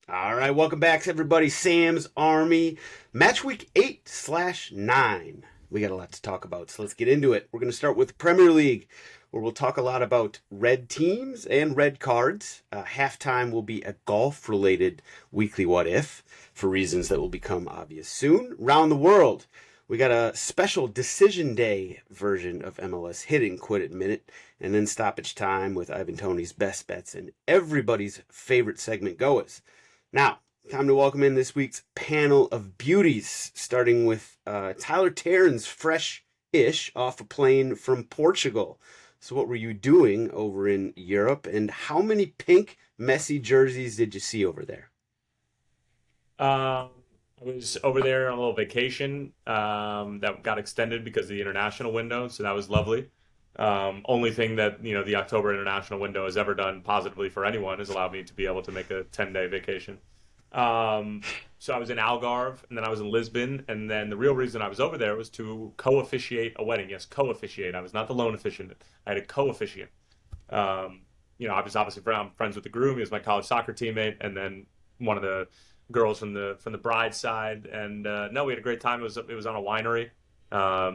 All right, welcome back, everybody. Sam's Army, Matchweek 8/9. We got a lot to talk about, so let's get into it. We're going to start with Premier League, where we'll talk a lot about red teams and red cards. Halftime will be a golf-related weekly what if, for reasons that will become obvious soon. Round the world, we got a special decision day version of MLS Hit-It-N-Quit-It Minute, and then stoppage time with Ivan Toney's best bets and everybody's favorite segment, GOAWs. Now, time to welcome in this week's panel of beauties, starting with Tyler Tarrant's fresh-ish off a plane from Portugal. So what were you doing over in Europe, and how many pink Messi jerseys did you see over there? I was over there on a little vacation that got extended because of the international window, so that was lovely. Only thing that the October international window has ever done positively for anyone is allowed me to be able to make a 10-day vacation. So I was in Algarve, and then I was in Lisbon, and then the real reason I was over there was to co-officiate a wedding. Yes, co-officiate. I was not the lone officiant. I had a co-officiant. I was obviously I'm friends with the groom. He was my college soccer teammate, and then one of the girls from the bride's side. And no, we had a great time. It was on a winery.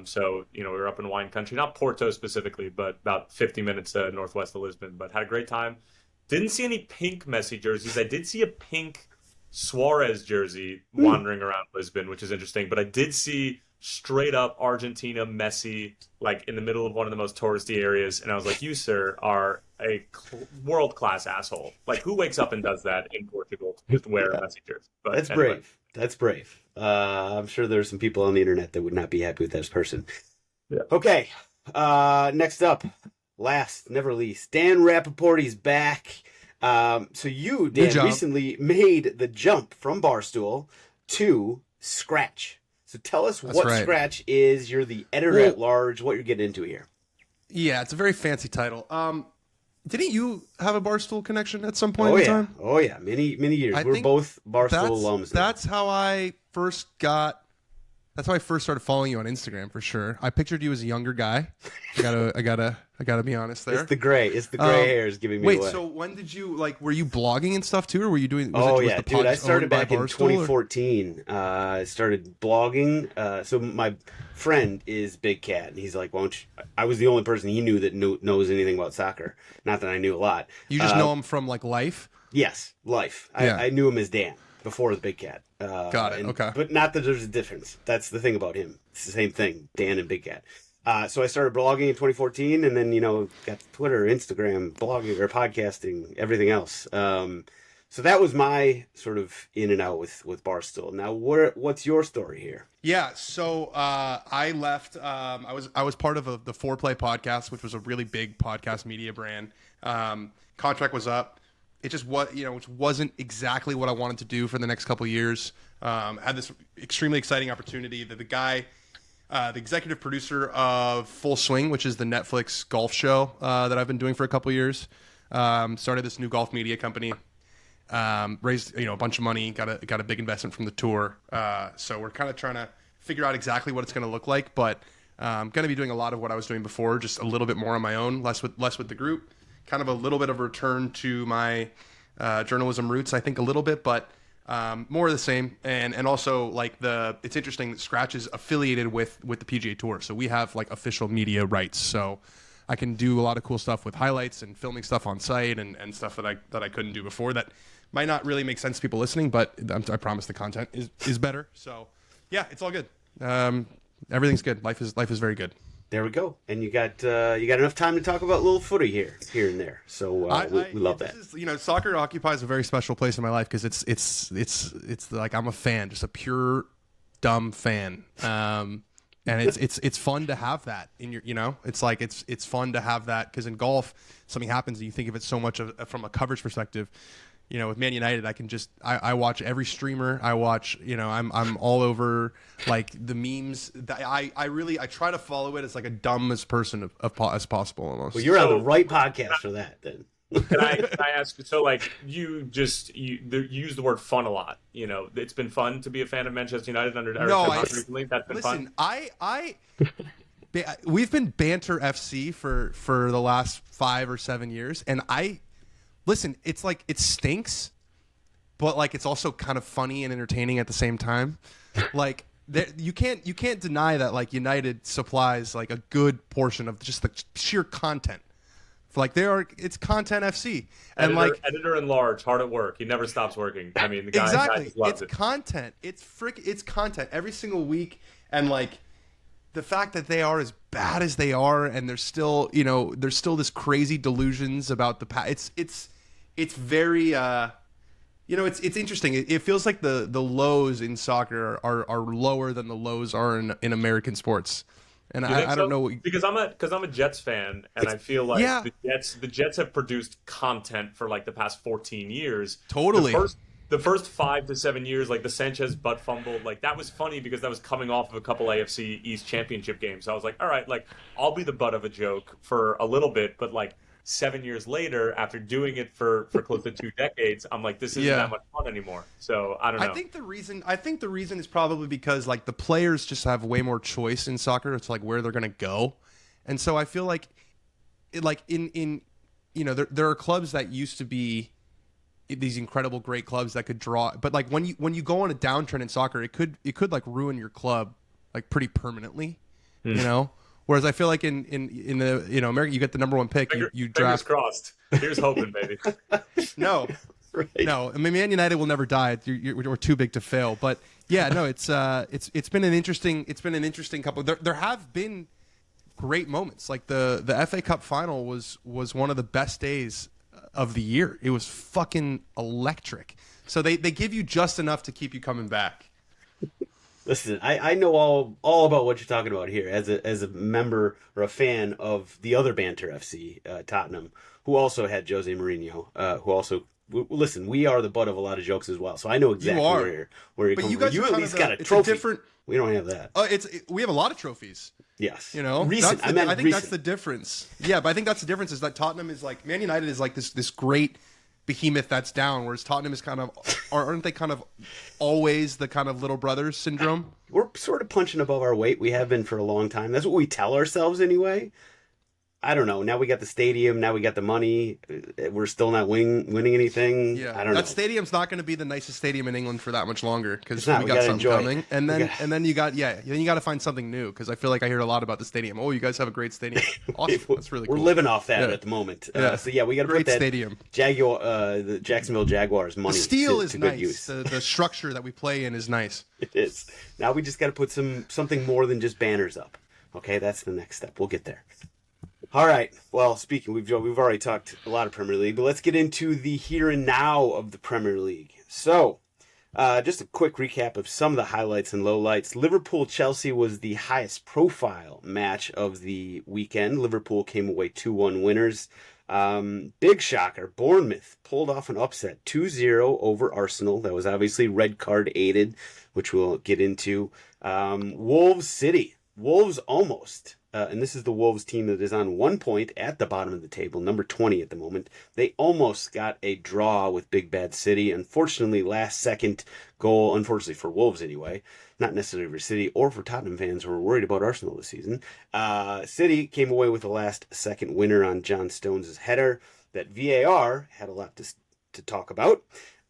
So we were up in wine country, not Porto specifically, but about 50 minutes northwest of Lisbon. But had a great time. Didn't see any pink Messi jerseys. I did see a pink Suarez jersey wandering around Lisbon, which is interesting. But I did see straight up Argentina Messi, like in the middle of one of the most touristy areas, and I was like, "You, sir, are a world class asshole. Like, who wakes up and does that in Portugal to just wear a Messi jersey?" But That's anyway. brave. That's brave. I'm sure there's some people on the internet that would not be happy with this person. Yeah. Okay. Next up, last, never least, Dan Rappaport, he's back. So you, Dan, recently made the jump from Barstool to Scratch. So tell us what Scratch is. You're the editor at large, what you're getting into here. Yeah, it's a very fancy title. Didn't you have a Barstool connection at some point in time? Oh, yeah. Many years. We're both Barstool alums. That's how I first started following you on Instagram, for sure. I pictured you as a younger guy. I gotta be honest there. It's the gray hairs giving me away. Wait, so when did you, were you blogging and stuff too, or were you doing? Dude, I started back in 2014. I started blogging. So my friend is Big Cat, and he's like, "Won't you?" I was the only person he knew that knows anything about soccer. Not that I knew a lot. You just know him from life. Yes, life. Yeah. I knew him as Dan before the Big Cat. Got it. Okay. But not that there's a difference. That's the thing about him. It's the same thing, Dan and Big Cat. So I started blogging in 2014, and then got Twitter, Instagram, blogging or podcasting, everything else. So that was my sort of in and out with Barstool. Now, what's your story here? Yeah, so I left. I was part of the Foreplay podcast, which was a really big podcast media brand. Contract was up. It just which wasn't exactly what I wanted to do for the next couple of years. Had this extremely exciting opportunity that the executive producer of Full Swing, which is the Netflix golf show that I've been doing for a couple of years, started this new golf media company. Raised a bunch of money, got a big investment from the tour. So we're kind of trying to figure out exactly what it's going to look like, but I'm going to be doing a lot of what I was doing before, just a little bit more on my own, less with the group. Kind of a little bit of a return to my journalism roots, I think, a little bit, but more of the same. And also it's interesting that Scratch is affiliated with the PGA Tour, so we have official media rights. So I can do a lot of cool stuff with highlights and filming stuff on site and stuff that I couldn't do before. That might not really make sense to people listening, but I promise the content is better. So yeah, it's all good. Everything's good. Life is very good. There we go. And you got enough time to talk about little footy here and there. So we love that. Soccer occupies a very special place in my life because it's like I'm a fan, just a pure dumb fan. And it's fun to have that in your, it's fun to have that because in golf something happens and you think of it so much from a coverage perspective. With Man United, I watch every streamer. I watch, I'm all over the memes. I try to follow it as a dumbest person as possible almost. Well, you're on the right podcast for that then. Can I ask? So you use the word fun a lot. It's been fun to be a fan of Manchester United under Eric Ten Hag recently. That's been fun. We've been Banter FC for the last 5 or 7 years, and listen, it's it stinks, but like it's also kind of funny and entertaining at the same time. Like you can't deny that like United supplies like a good portion of just the sheer content. Like it's content FC, and editor in large, hard at work. He never stops working. I mean, the guy exactly. loves It's content. It's content every single week, and like the fact that they are as bad as they are, and there's still this crazy delusions about the past. It's very it's interesting. It feels like the lows in soccer are lower than the lows are in American sports. And I don't know because I'm a Jets fan, and I feel like the Jets have produced content for like the past 14 years. Totally. The first 5 to 7 years, like the Sanchez butt fumble, like that was funny because that was coming off of a couple AFC East championship games. So I was like, all right, like I'll be the butt of a joke for a little bit, but like 7 years later, after doing it for close to 2 decades, I'm like, this isn't that much fun anymore. So I don't know. I think the reason is probably because like the players just have way more choice in soccer. It's like where they're gonna go, and so I feel like, there are clubs that used to be these incredible great clubs that could draw, but like when you go on a downtrend in soccer, it could like ruin your club like pretty permanently, you know. Whereas I feel like in the America, you get the number 1 pick, you draft. Fingers crossed. Here's hoping, baby. No, right. No. I mean, Man United will never die. We're too big to fail. But yeah, no, it's been an interesting couple. There have been great moments. Like the FA Cup final was one of the best days of the year. It was fucking electric. So they give you just enough to keep you coming back. Listen, I know all about what you're talking about here as a member or a fan of the other Banter FC, Tottenham, who also had Jose Mourinho, who also listen. We are the butt of a lot of jokes as well, so I know exactly where you're coming from. You at least got a trophy. We don't have that. We have a lot of trophies. Yes, recent. I think that's the difference. Yeah, but I think that's the difference is that Tottenham is like Man United is like this great behemoth that's down, whereas Tottenham is kind of, aren't they kind of always the kind of little brothers syndrome? We're sort of punching above our weight. We have been for a long time. That's what we tell ourselves anyway. I don't know. Now we got the stadium. Now we got the money. We're still not winning anything. Yeah, I don't know. That stadium's not going to be the nicest stadium in England for that much longer because we got something coming. And then you got to find something new because I feel like I hear a lot about the stadium. Oh, you guys have a great stadium. Awesome. That's really cool. We're living off that at the moment. So we got to put that stadium. The Jacksonville Jaguars money. The steel is to nice. Good use. The structure that we play in is nice. It is. Now we just got to put something more than just banners up. Okay, that's the next step. We'll get there. All right. Well, speaking, we've already talked a lot of Premier League, but let's get into the here and now of the Premier League. So, just a quick recap of some of the highlights and lowlights. Liverpool-Chelsea was the highest profile match of the weekend. Liverpool came away 2-1 winners. Big shocker. Bournemouth pulled off an upset 2-0 over Arsenal. That was obviously red card aided, which we'll get into. Wolves City. Wolves almost. And this is the Wolves team that is on 1 point at the bottom of the table, number 20 at the moment. They almost got a draw with Big Bad City. Unfortunately, last second goal, unfortunately for Wolves anyway, not necessarily for City or for Tottenham fans who are worried about Arsenal this season. City came away with the last second winner on John Stones' header. That VAR had a lot to talk about.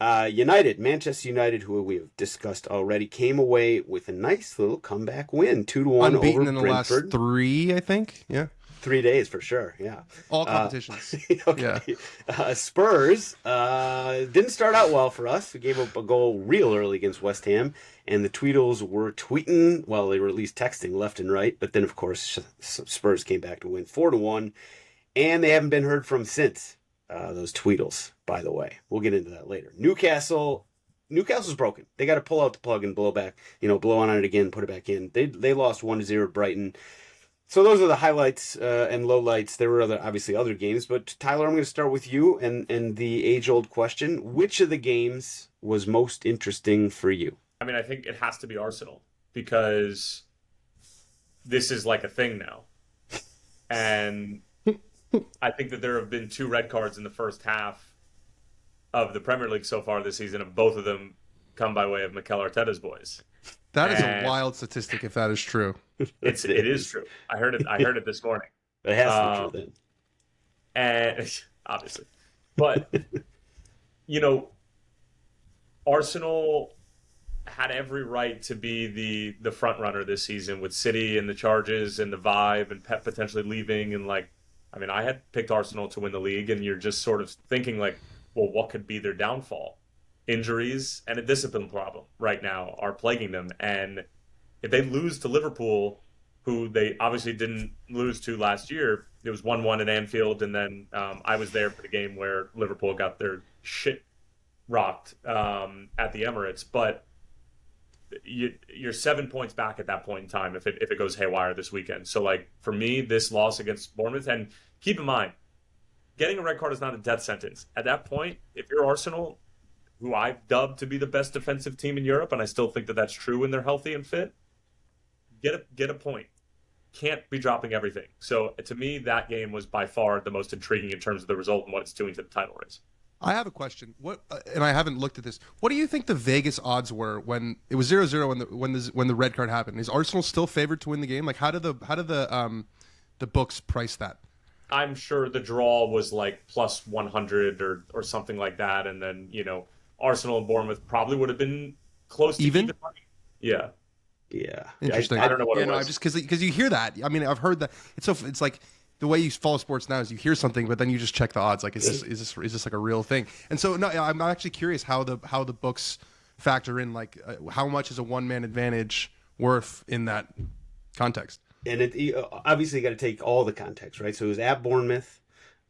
Manchester United, who we have discussed already, came away with a nice little comeback win, 2-1 unbeaten over in the Brentford. last 3, I think. Yeah, 3 days for sure. Yeah, all competitions. Okay. Yeah. Spurs didn't start out well for us. We gave up a goal real early against West Ham, and the Tweedles were tweeting. Well, they were at least texting left and right. But then, of course, Spurs came back to win 4-1, and they haven't been heard from since. Those Tweedles, by the way. We'll get into that later. Newcastle's broken. They got to pull out the plug and blow on it again, put it back in. They lost 1-0 to Brighton. So those are the highlights and lowlights. There were obviously other games, but Tyler, I'm going to start with you and the age-old question. Which of the games was most interesting for you? I mean, I think it has to be Arsenal because this is like a thing now. And I think that there have been 2 red cards in the first half of the Premier League so far this season, and both of them come by way of Mikel Arteta's boys. That is a wild statistic if that is true. It is true. I heard it this morning. It has to be true then. And obviously. But Arsenal had every right to be the front runner this season with City and the charges and the vibe and Pep potentially leaving and like, I mean, I had picked Arsenal to win the league, and you're just sort of thinking like, well, what could be their downfall? Injuries and a discipline problem right now are plaguing them, and if they lose to Liverpool, who they obviously didn't lose to last year, it was 1-1 at Anfield, and then I was there for the game where Liverpool got their shit rocked at the Emirates, but you're 7 points back at that point in time if it goes haywire this weekend. So like for me, this loss against Bournemouth, and keep in mind, getting a red card is not a death sentence. At that point, if you're Arsenal, who I've dubbed to be the best defensive team in Europe, and I still think that that's true when they're healthy and fit, get a point. Can't be dropping everything. So to me, that game was by far the most intriguing in terms of the result and what it's doing to the title race. I have a question. What and I haven't looked at this. What do you think the Vegas odds were when it was 0-0 when the red card happened? Is Arsenal still favored to win the game? Like how do the books price that? I'm sure the draw was like plus 100 or something like that, and then Arsenal and Bournemouth probably would have been close to even. Money. Yeah. Yeah. Interesting. I don't know what it was. No, just because you hear that. I mean, I've heard that. It's like the way you follow sports now is you hear something, but then you just check the odds. Like, is this like a real thing? And so, no, I'm actually curious how the books factor in. Like, how much is a one-man advantage worth in that context? And obviously you got to take all the context, right? So it was at Bournemouth.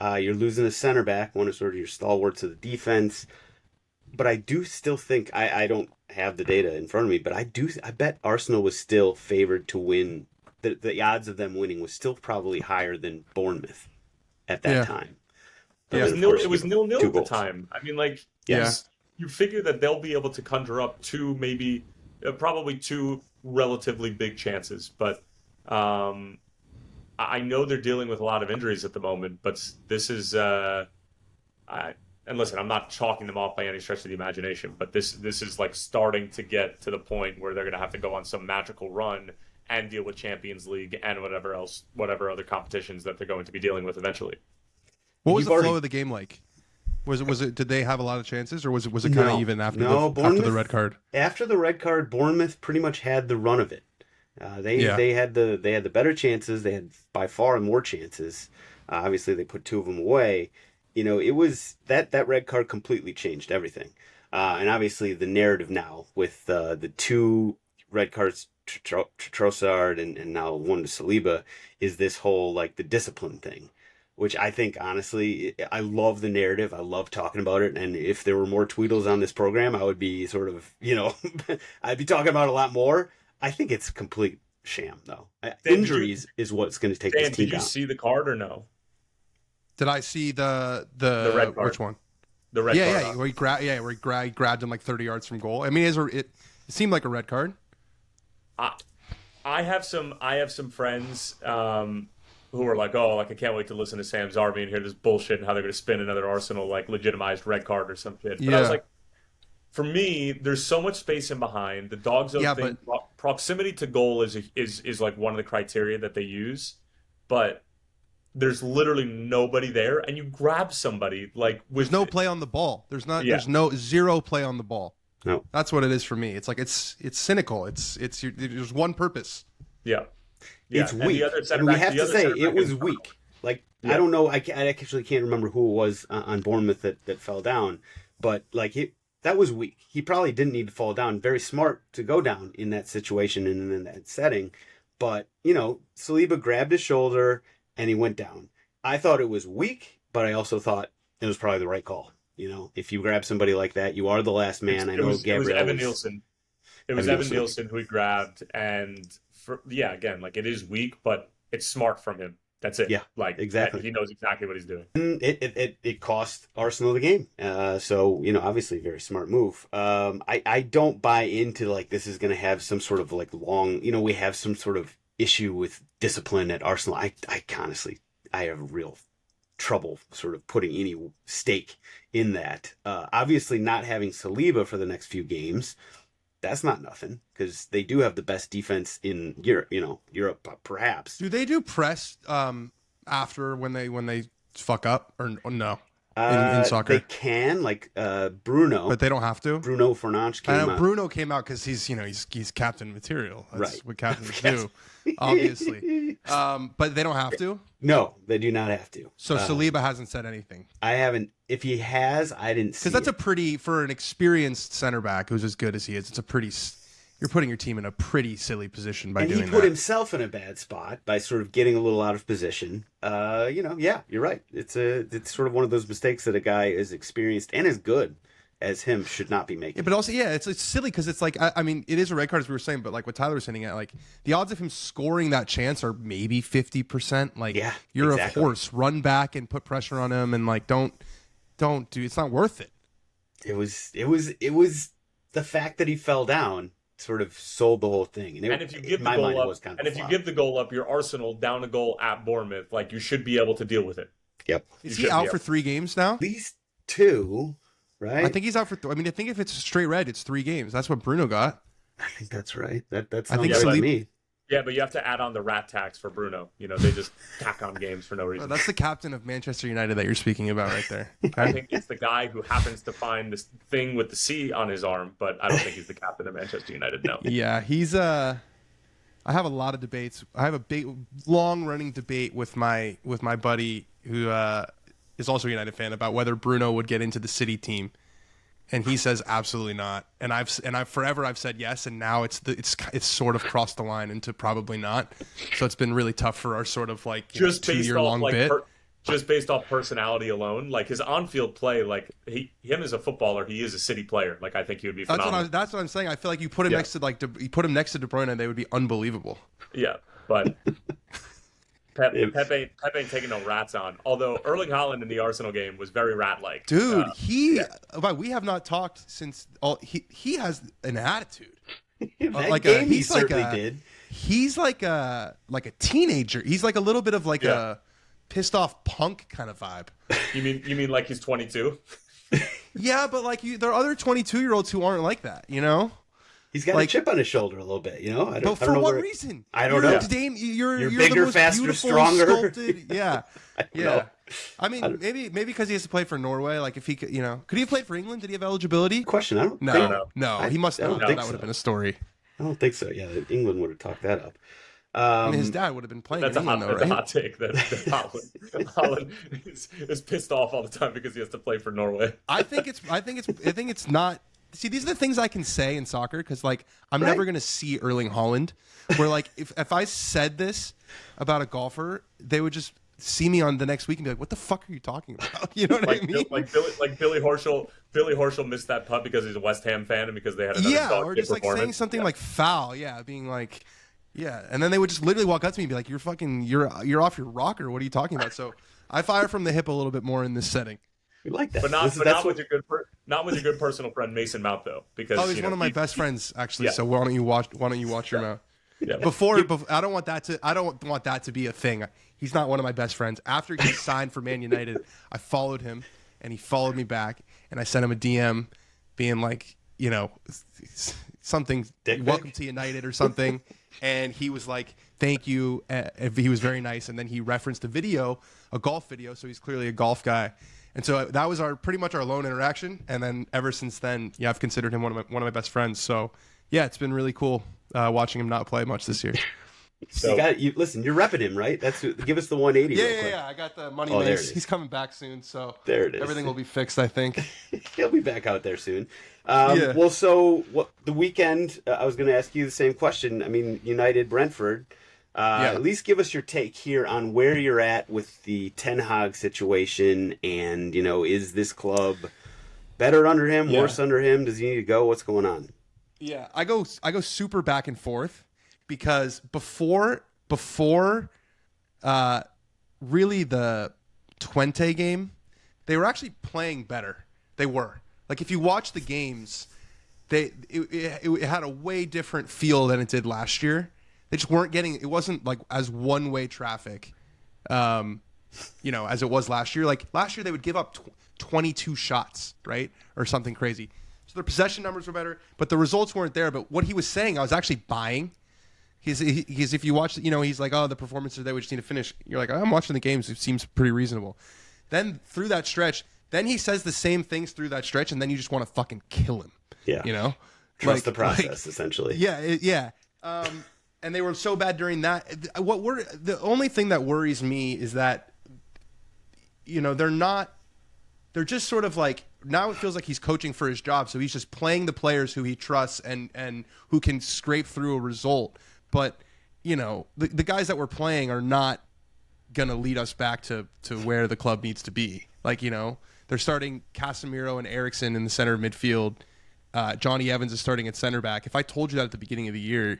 You're losing a center back, one of sort of your stalwarts of the defense. But I do still think I don't have the data in front of me, but I bet Arsenal was still favored to win. The odds of them winning was still probably higher than Bournemouth at that time. It was 0-0 at the time. I mean, like, yes, you figure that they'll be able to conjure up probably two relatively big chances, but I know they're dealing with a lot of injuries at the moment, but this is and listen, I'm not chalking them off by any stretch of the imagination, but this is like starting to get to the point where they're going to have to go on some magical run and deal with Champions League and whatever other competitions that they're going to be dealing with eventually. What was the flow of the game like? Was it? Did they have a lot of chances, or was it kind of even after the red card? After the red card, Bournemouth pretty much had the run of it. They had the better chances. They had by far more chances. Obviously, they put two of them away. It was that red card completely changed everything. And obviously, the narrative now with the two red cards to Trossard and now one to Saliba is this whole like the discipline thing, which I think honestly, I love the narrative. I love talking about it. And if there were more Tweedles on this program, I would be sort of, I'd be talking about it a lot more. I think it's complete sham, though. Injuries is what's going to take this team down. Did you see the card or no? Did I see the red card? Which one? The red card. Where he grabbed him like 30 yards from goal. I mean, it seemed like a red card. I have some friends who are like, oh, like I can't wait to listen to Sam Zarbi and hear this bullshit and how they're going to spin another Arsenal like legitimized red card or some shit. But I was like, for me, there's so much space in behind. The dog zone thing, proximity to goal is like one of the criteria that they use, but there's literally nobody there, and you grab somebody like there's no play on the ball. There's zero play on the ball. No, that's what it is for me. It's like it's cynical. There's one purpose. Yeah. It's weak. We have to say it was weak. Like I don't know. I actually can't remember who it was on Bournemouth that fell down, but like that was weak. He probably didn't need to fall down. Very smart to go down in that situation and in that setting. But, Saliba grabbed his shoulder and he went down. I thought it was weak, but I also thought it was probably the right call. If you grab somebody like that, you are the last man. Gabriel. It was Evan Nielsen. It was Evan Nielsen who he grabbed. And again, like it is weak, but it's smart from him. That's it. Yeah, like exactly. He knows exactly what he's doing. It cost Arsenal the game. So obviously, very smart move. I don't buy into like this is going to have some sort of like long. We have some sort of issue with discipline at Arsenal. I honestly have real trouble sort of putting any stake in that. Obviously, not having Saliba for the next few games. That's not nothing because they do have the best defense in Europe. Europe perhaps. Do they do press after when they fuck up or no? in soccer? They can, like Bruno. But they don't have to. Bruno Fernandes came out. Bruno came out because he's captain material. That's right. what captains do, obviously. But they don't have to. No, they do not have to. So Saliba hasn't said anything. I haven't. If he has, I didn't see. Because that's for an experienced center back who's as good as he is. You're putting your team in a pretty silly position by doing that. And he put himself in a bad spot by sort of getting a little out of position. Yeah, you're right. It's sort of one of those mistakes that a guy as experienced and as good as him should not be making. Yeah, but also, it's silly because it's like, I mean, it is a red card as we were saying, but like what Tyler was saying, like the odds of him scoring that chance are maybe 50%. Like, yeah, you're exactly. a horse. Run back and put pressure on him, and like don't do. It's not worth it. It was the fact that he fell down sort of sold the whole thing. And if you give the goal up, you give the goal up, you're Arsenal down a goal at Bournemouth. Like, you should be able to deal with it. Yep. Is he out for 3 games now? At least 2, right? I think he's out for. I think if it's straight red, it's 3 games. That's what Bruno got. I think that's right. That sounds I think right to me. Yeah, but you have to add on the rat tax for Bruno. They just tack on games for no reason. That's the captain of Manchester United that you're speaking about right there. Okay? I think it's the guy who happens to find this thing with the C on his arm, but I don't think he's the captain of Manchester United, no. Yeah, he's I have a lot of debates. I have a big, long-running debate with my buddy who is also a United fan about whether Bruno would get into the City team. And he says absolutely not. And I've forever said yes, and now it's sort of crossed the line into probably not. So it's been really tough for our sort of like just 2-year-long bit. Just based off personality alone, like his on-field play, like him as a footballer, he is a City player. Like, I think he would be phenomenal. That's what I'm saying. I feel like you put him next to you put him next to De Bruyne, and they would be unbelievable. Yeah, but Pep ain't taking no rats on. Although Erling Haaland in the Arsenal game was very rat-like. Dude, we have not talked since. He has an attitude. He certainly did. He's like a teenager. He's like a little bit of like a pissed off punk kind of vibe. You mean like he's 22? Yeah, but like there are other 22-year-olds who aren't like that. He's got a chip on his shoulder a little bit, But for what reason? I don't know. You're bigger, the most faster, beautiful, stronger. Sculpted, yeah. Know. I mean, maybe because he has to play for Norway. Like, if he could, could he have played for England? Did he have eligibility? Question. I don't. No. He must not. That would have been a story. I don't think so. Yeah, England would have talked that up. His dad would have been playing. That's in England, a hot take. That Holland is pissed off all the time because he has to play for Norway. I think it's not. See, these are the things I can say in soccer because, like, I'm never going to see Erling Haaland. Where, like, if I said this about a golfer, they would just see me on the next week and be like, "What the fuck are you talking about?" You know what I mean? Billy Horschel missed that putt because he's a West Ham fan and because they had another or just like saying something like foul, being like, and then they would just literally walk up to me and be like, "You're off your rocker. What are you talking about?" So I fire from the hip a little bit more in this setting. We like that, but not with your good personal friend Mason Mount though, because he's one of my best friends actually. Yeah. So why don't you watch your mouth? Yeah. Before I don't want that to be a thing. He's not one of my best friends. After he signed for Man United, I followed him and he followed me back, and I sent him a DM being like, something, welcome to United or something, and he was like, thank you. He was very nice, and then he referenced a golf video, so he's clearly a golf guy. And so that was pretty much our lone interaction. And then ever since then, I've considered him one of my best friends. So yeah, it's been really cool watching him not play much this year. So listen, you're repping him, right? Give us the 180. Yeah. I got the money mace. He's coming back soon, so there it is. Everything will be fixed, I think. He'll be back out there soon. Well, so the weekend, I was going to ask you the same question. I mean, United Brentford. At least give us your take here on where you're at with the Ten Hag situation, and is this club better under him, worse under him? Does he need to go? What's going on? Yeah, I go super back and forth because before really the Twente game, they were actually playing better. They were. Like, if you watch the games, it had a way different feel than it did last year. They just weren't getting. It wasn't like as one-way traffic, as it was last year. Like last year, they would give up 22 shots, right, or something crazy. So their possession numbers were better, but the results weren't there. But what he was saying, I was actually buying. He's if you watch, he's like, oh, the performances, they would just need to finish. You're like, I'm watching the games. It seems pretty reasonable. Then through that stretch, then he says the same things through that stretch, and then you just want to fucking kill him. Yeah. You know? Trust the process, essentially. Yeah. And they were so bad during that. The only thing that worries me is that, you know, they're just sort of like, now it feels like he's coaching for his job. So he's just playing the players who he trusts and who can scrape through a result. But, you know, the guys that we're playing are not going to lead us back to where the club needs to be. Like, you know, they're starting Casemiro and Eriksen in the center of midfield. Johnny Evans is starting at center back. If I told you that at the beginning of the year,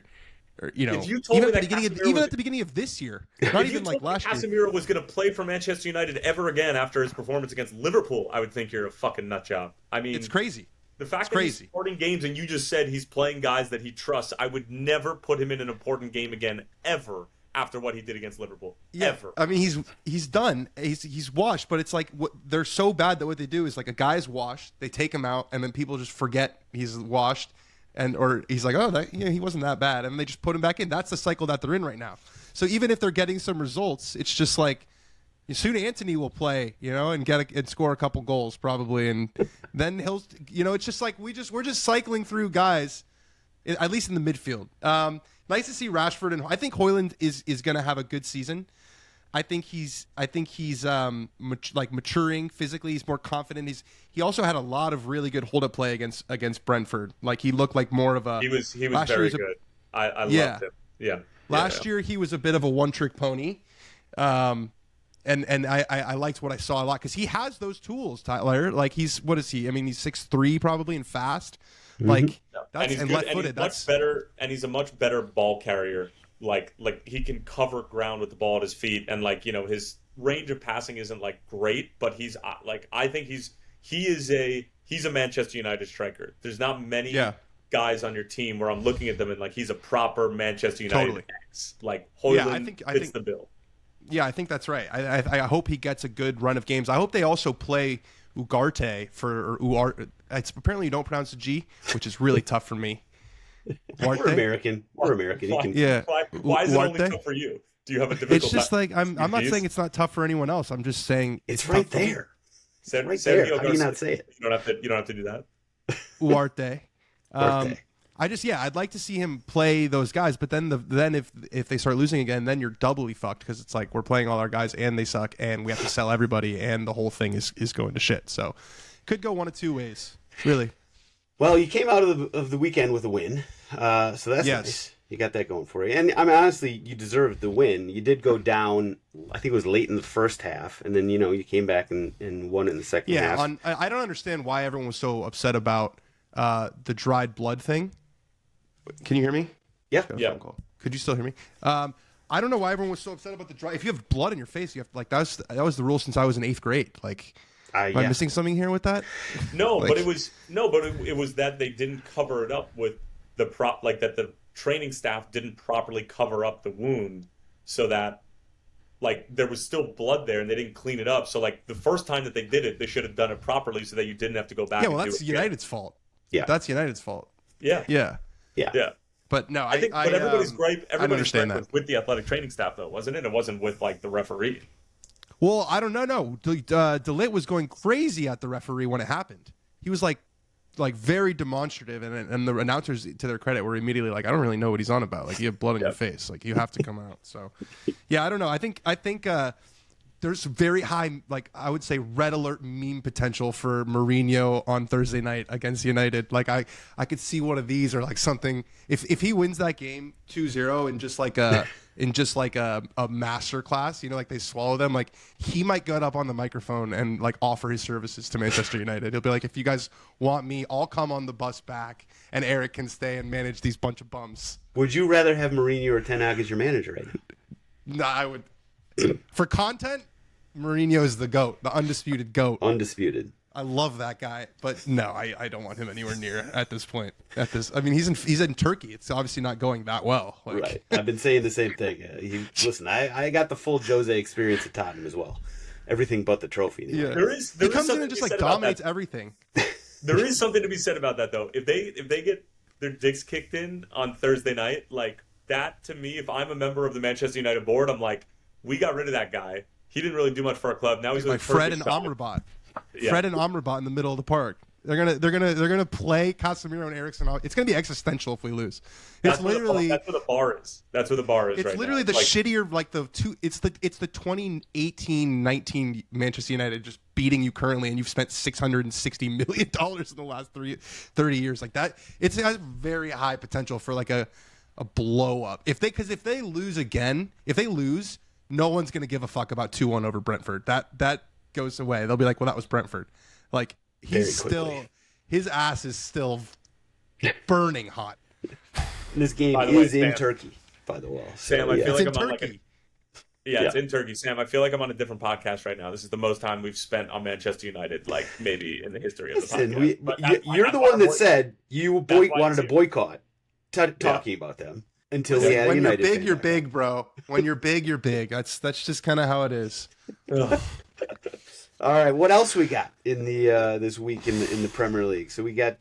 or, you know, if you told me that at the beginning of this year, not even like last year, Casemiro was going to play for Manchester United ever again after his performance against Liverpool, I would think you're a fucking nut job. I mean, it's crazy. The fact that he's supporting games and you just said he's playing guys that he trusts, I would never put him in an important game again ever after what he did against Liverpool. Yeah. Ever. I mean, he's done. He's washed, but it's like they're so bad that what they do is like a guy's washed, they take him out, and then people just forget he's washed, or he's like, oh, he wasn't that bad, and they just put him back in. That's the cycle that they're in right now. So even if they're getting some results, it's just like soon Anthony will play, you know, and and score a couple goals probably, and then he'll, you know, it's just like we're just cycling through guys, at least in the midfield. Nice to see Rashford, and I think Højlund is going to have a good season. I think he's maturing physically. He's more confident. He also had a lot of really good hold up play against Brentford. Like he looked like more of a. He was very good. I loved him. Yeah. Last year he was a bit of a one trick pony, and I liked what I saw a lot because he has those tools, Tyler. Like what is he? I mean, he's 6'3" probably and fast. Like that's and left-footed. That's better, and he's a much better ball carrier. Like he can cover ground with the ball at his feet, and like, you know, his range of passing isn't like great, but he's like, I think he's a Manchester United striker. There's not many guys on your team where I'm looking at them and like he's a proper Manchester United X. Like Højlund fits the bill. Yeah, I think that's right. I hope he gets a good run of games. I hope they also play Ugarte it's apparently you don't pronounce the G, which is really tough for me. We're American. Why is it only tough for you? Do you have a difficult? It's just like I'm not saying it's not tough for anyone else. I'm just saying it's right there. It's right there. How do you not say it? You don't have to do that. Ugarte. I'd like to see him play those guys, but then if they start losing again, then you're doubly fucked because it's like we're playing all our guys and they suck and we have to sell everybody and the whole thing is going to shit. So could go one of two ways, really. Well, you came out of the weekend with a win, so that's nice. You got that going for you. And I mean, honestly, you deserved the win. You did go down, I think it was late in the first half, and then, you know, you came back and won in the second half. I don't understand why everyone was so upset about the dried blood thing. Can you hear me? Yeah. Could you still hear me? I don't know why everyone was so upset about the dry. If you have blood in your face, you have like that was the rule since I was in 8th grade. Like, am I missing something here with that? No, like, but it was that they didn't cover it up with the that the training staff didn't properly cover up the wound, so that like there was still blood there and they didn't clean it up. So like the first time that they did it, they should have done it properly so that you didn't have to go back. Yeah, well, that's United's fault. Yeah, that's United's fault. Yeah. But no, I think everybody's gripe was with the athletic training staff, though, wasn't it? It wasn't with like the referee. Well, I don't know. No, DeLitt was going crazy at the referee when it happened. He was like very demonstrative, and the announcers, to their credit, were immediately like, "I don't really know what he's on about. Like, you have blood on your face. Like, you have to come out." So, yeah, I don't know. I think there's very high, like I would say, red alert meme potential for Mourinho on Thursday night against United. Like I could see one of these or like something. If he wins that game 2-0 in just like a master class, you know, like they swallow them, like he might get up on the microphone and like offer his services to Manchester United. He'll be like, if you guys want me, I'll come on the bus back and Eric can stay and manage these bunch of bums. Would you rather have Mourinho or Ten Hag as your manager, right? No, I would. For content, Mourinho is the GOAT, the undisputed GOAT. Undisputed. I love that guy, but no, I don't want him anywhere near at this point. I mean, he's in Turkey. It's obviously not going that well. Like. Right. I've been saying the same thing. Listen, I got the full Jose experience at Tottenham as well. Everything but the trophy. Yeah. He comes in and just like dominates everything. There is something to be said about that, though. If they get their dicks kicked in on Thursday night, like that, to me, if I'm a member of the Manchester United board, I'm like, we got rid of that guy. He didn't really do much for our club. Now he's like Fred and Amrabat. Fred and Amrabat in the middle of the park. They're gonna play Casemiro and Eriksen. It's gonna be existential if we lose. It's That's literally where the bar is. That's where the bar is. It's right literally now. the shittier, like the two. It's the 2018-19 Manchester United just beating you currently, and you've spent $660 million in the last 30 years. Like that, it has very high potential for like a blow up. If they lose again, no one's gonna give a fuck about 2-1 over Brentford. That goes away. They'll be like, well, that was Brentford. Like his ass is still burning hot. This game By the is way, in Sam, Turkey, by the way. Sam, I feel It's like in I'm Turkey. it's in Turkey. Sam, I feel like I'm on a different podcast right now. This is the most time we've spent on Manchester United, like maybe in the history of the podcast. You're the one that said you wanted to boycott talking about them until we had When United. you're big, you're big, bro. When you're big, you're big. That's just kind of how it is. All right, what else we got in the this week in the Premier League? So we got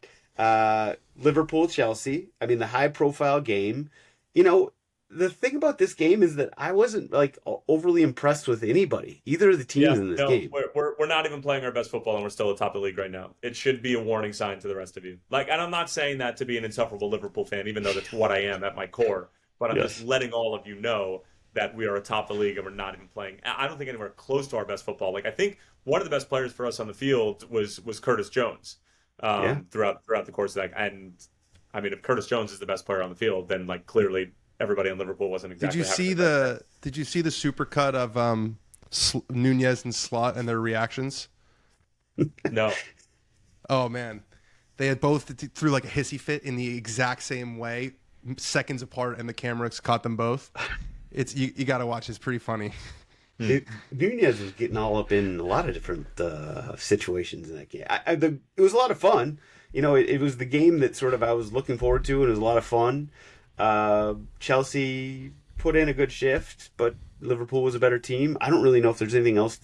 Liverpool, Chelsea. I mean, the high profile game. You know, the thing about this game is that I wasn't like overly impressed with anybody, either of the teams in this game. We're not even playing our best football, and we're still atop the league right now. It should be a warning sign to the rest of you. Like, and I'm not saying that to be an insufferable Liverpool fan, even though that's what I am at my core. But I'm just letting all of you know that we are atop the league and we're not even playing. I don't think anywhere close to our best football. Like, I think one of the best players for us on the field was Curtis Jones throughout the course of that. And I mean, if Curtis Jones is the best player on the field, then like clearly everybody in Liverpool wasn't exactly. Did you see the supercut of Nunez and Slot and their reactions? No. Oh man, they had both threw like a hissy fit in the exact same way, seconds apart, and the cameras caught them both. It's you got to watch. It's pretty funny. Nunez was getting all up in a lot of different situations in that game. It was a lot of fun. You know, it was the game that sort of I was looking forward to, and it was a lot of fun. Chelsea put in a good shift, but Liverpool was a better team. I don't really know if there's anything else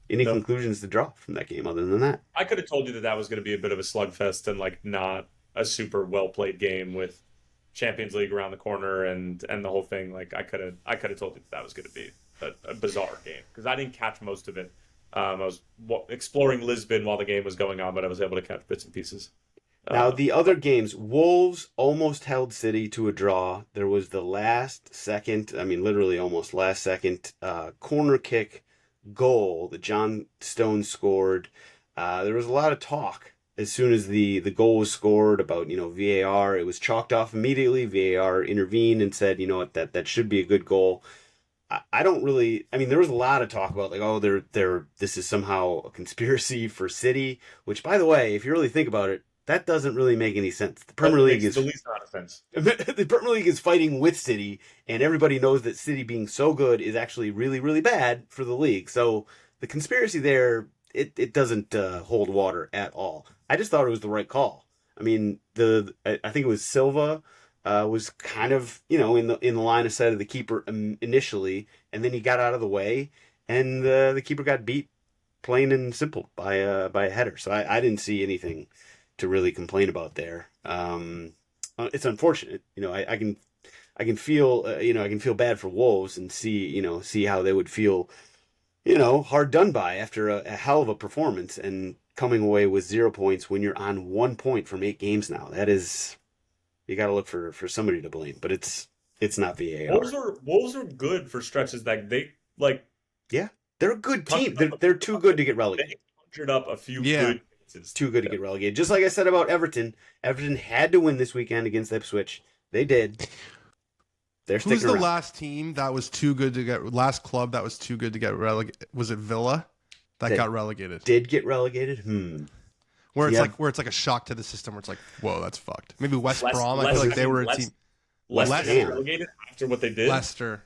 conclusions to draw from that game other than that. I could have told you that was going to be a bit of a slugfest and like not a super well played game with Champions League around the corner and the whole thing. Like I could have told you that was going to be a bizarre game because I didn't catch most of it. I was exploring Lisbon while the game was going on, but I was able to catch bits and pieces. Now, the other games, Wolves almost held City to a draw. There was the literally almost last second corner kick goal that John Stones scored. There was a lot of talk as soon as the goal was scored about, VAR. It was chalked off immediately. VAR intervened and said, that should be a good goal. There was a lot of talk about this is somehow a conspiracy for City, which, by the way, if you really think about it, that doesn't really make any sense. The Premier League is the least amount of sense. The Premier League is fighting with City, and everybody knows that City being so good is actually really, really bad for the league. So the conspiracy there, it doesn't hold water at all. I just thought it was the right call. I mean, I think it was Silva was kind of in the line of sight of the keeper initially, and then he got out of the way, and the keeper got beat, plain and simple, by a header. So I didn't see anything to really complain about there. It's unfortunate, I can feel I can feel bad for Wolves and see how they would feel, hard done by after a hell of a performance and coming away with 0 points when you're on 1 point from 8 games now. That is, you got to look for somebody to blame, but it's not VAR. Wolves are good for stretches that they like. Yeah, they're a good team. They're too good to get relegated. They conjured up a few good. It's too good to get relegated. Just like I said about Everton. Everton had to win this weekend against Ipswich. They did. They're sticking around. Who's the last team that was too good to get? Last club that was too good to get relegated? Was it Villa that got relegated? Did get relegated? Where it's like a shock to the system. Where it's like, whoa, that's fucked. Maybe West Brom. I feel like they were a team. Leicester relegated after what they did. Leicester.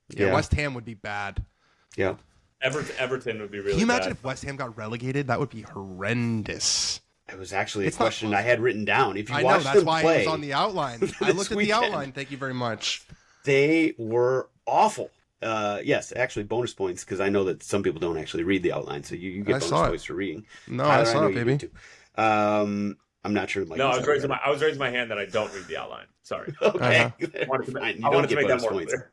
Yeah, West Ham would be bad. Yeah. Everton would be really bad. Can you imagine if West Ham got relegated? That would be horrendous. It was actually a question I had written down. If you I watched know, that's them why play, it was on the outline. I looked at the outline. Thank you very much. They were awful. Yes, actually bonus points because I know that some people don't actually read the outline, so you get bonus points for reading. No, Tyler, I saw it, baby. I'm not sure. No, I was raising my hand that I don't read the outline. Sorry. Okay. I wanted to make that more clear.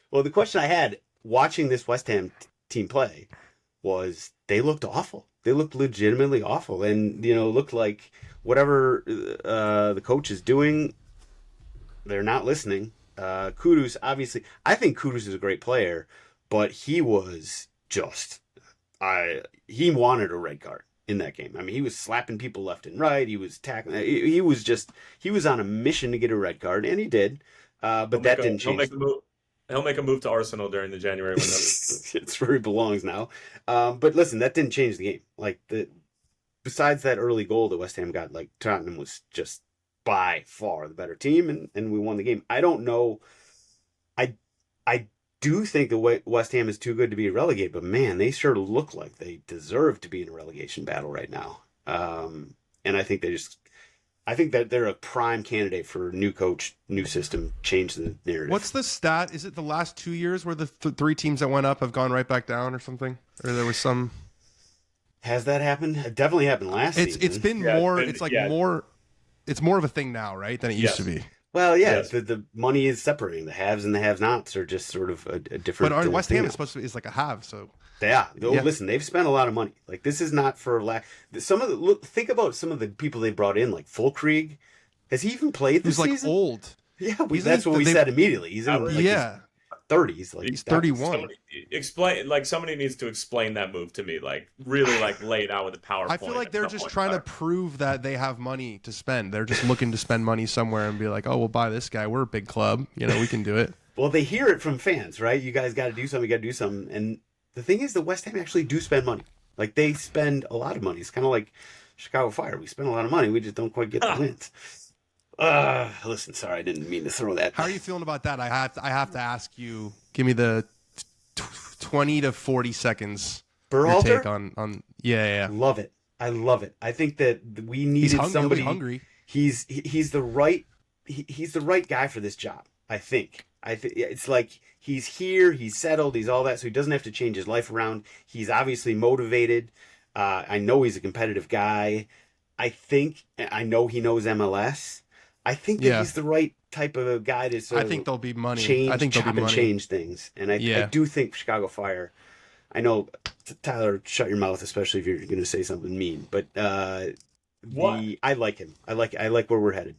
Well, the question I had watching this West Ham team play was they looked awful. They looked legitimately awful, and looked like whatever the coach is doing, they're not listening. Kudus, obviously, I think Kudus is a great player, but he was just, he wanted a red card in that game. I mean, he was slapping people left and right. He was tackling. He was on a mission to get a red card, and he did. But that didn't change. He'll make a move to Arsenal during the January window. It's where he belongs now. But listen, that didn't change the game. Like besides that early goal that West Ham got, like Tottenham was just by far the better team, and we won the game. I don't know. I do think the West Ham is too good to be relegated, but man, they sure look like they deserve to be in a relegation battle right now. And I think that they're a prime candidate for new coach, new system, change the narrative. What's the stat? Is it the last 2 years where the three teams that went up have gone right back down or something? Or there was some... Has that happened? It definitely happened last season. It's been more... It's like more... It's more of a thing now, right? Than it used to be. Well, yeah, yes. The money is separating. The haves and the have-nots are just sort of a different... But West Ham is like a have, so... Yeah. Listen, they've spent a lot of money. Like, this is not for lack. Think about some of the people they brought in, like Fulkrieg. Has he even played this season? He's like old. Yeah, that's what we said immediately. He's in his 30s. Like he's 31. Somebody needs to explain that move to me. Like, really, like lay it out with a PowerPoint. I feel like they're just trying to prove that they have money to spend. They're just looking to spend money somewhere and be like, oh, we'll buy this guy. We're a big club. We can do it. Well, they hear it from fans, right? You guys got to do something. You got to do something. And the thing is, the West Ham actually do spend money. Like, they spend a lot of money. It's kind of like Chicago Fire. We spend a lot of money. We just don't quite get the wins. Listen, sorry, I didn't mean to throw that. How are you feeling about that? I have to ask you. Give me the 20 to 40 seconds. Berhalter? Your take on yeah. Love it. I love it. I think that we needed somebody. Hungry. He's the right guy for this job. I think it's like he's here, he's settled, he's all that, so he doesn't have to change his life around. He's obviously motivated. I know he's a competitive guy. I know he knows MLS. I think that he's the right type of a guy to sort of there'll be money. Change things. And I do think Chicago Fire. I know, Tyler, shut your mouth, especially if you're going to say something mean. But I like him. I like where we're headed.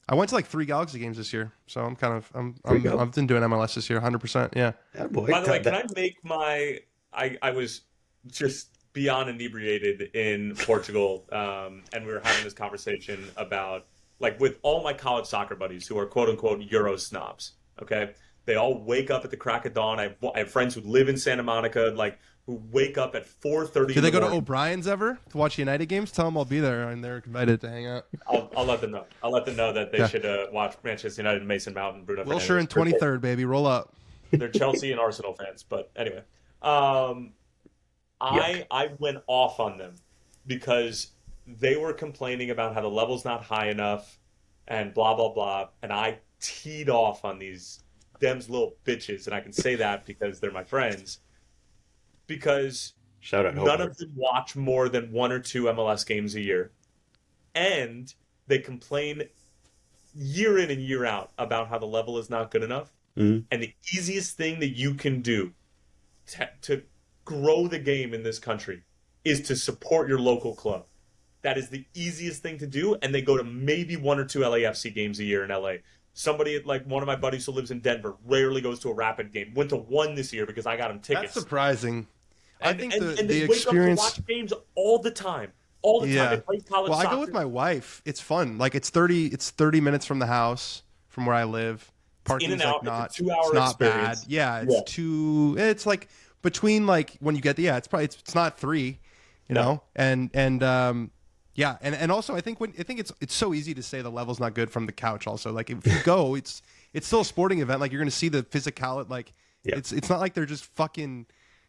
I went to like 3 Galaxy games this year, so I've been doing MLS this year, 100%. Yeah. Boy, by the way, can I make my? I was just beyond inebriated in Portugal, and we were having this conversation about, like, with all my college soccer buddies who are quote unquote Euro snobs. Okay, they all wake up at the crack of dawn. I have friends who live in Santa Monica, like, who wake up at 4:30. Do they go to O'Brien's ever to watch United games? Tell them I'll be there, and they're invited to hang out. I'll let them know. I'll let them know that they should watch Manchester United, Mason Mount, and Bruno Fernandes. Wilshire in 23rd, baby, roll up. They're Chelsea and Arsenal fans, but anyway, I went off on them because they were complaining about how the level's not high enough and blah blah blah, and I teed off on them's little bitches, and I can say that because they're my friends. Because shout out, none of them watch more than 1 or 2 MLS games a year. And they complain year in and year out about how the level is not good enough. Mm-hmm. And the easiest thing that you can do to grow the game in this country is to support your local club. That is the easiest thing to do. And they go to maybe 1 or 2 LAFC games a year in LA. Somebody, like one of my buddies who lives in Denver, rarely goes to a Rapid game. Went to 1 this year because I got him tickets. That's surprising. I think they experience. Wake up to watch games all the time. All the time. They play college soccer. I go with my wife. It's fun. Like, it's 30 minutes from the house, from where I live. Parking's like not, it's a 2-hour it's not experience. bad. Yeah, it's like between, like, when you get it's not 3, you know? And also I think it's so easy to say the level's not good from the couch also. Like, if you go, it's still a sporting event. Like, you're going to see the physicality. Like, it's not like they're just fucking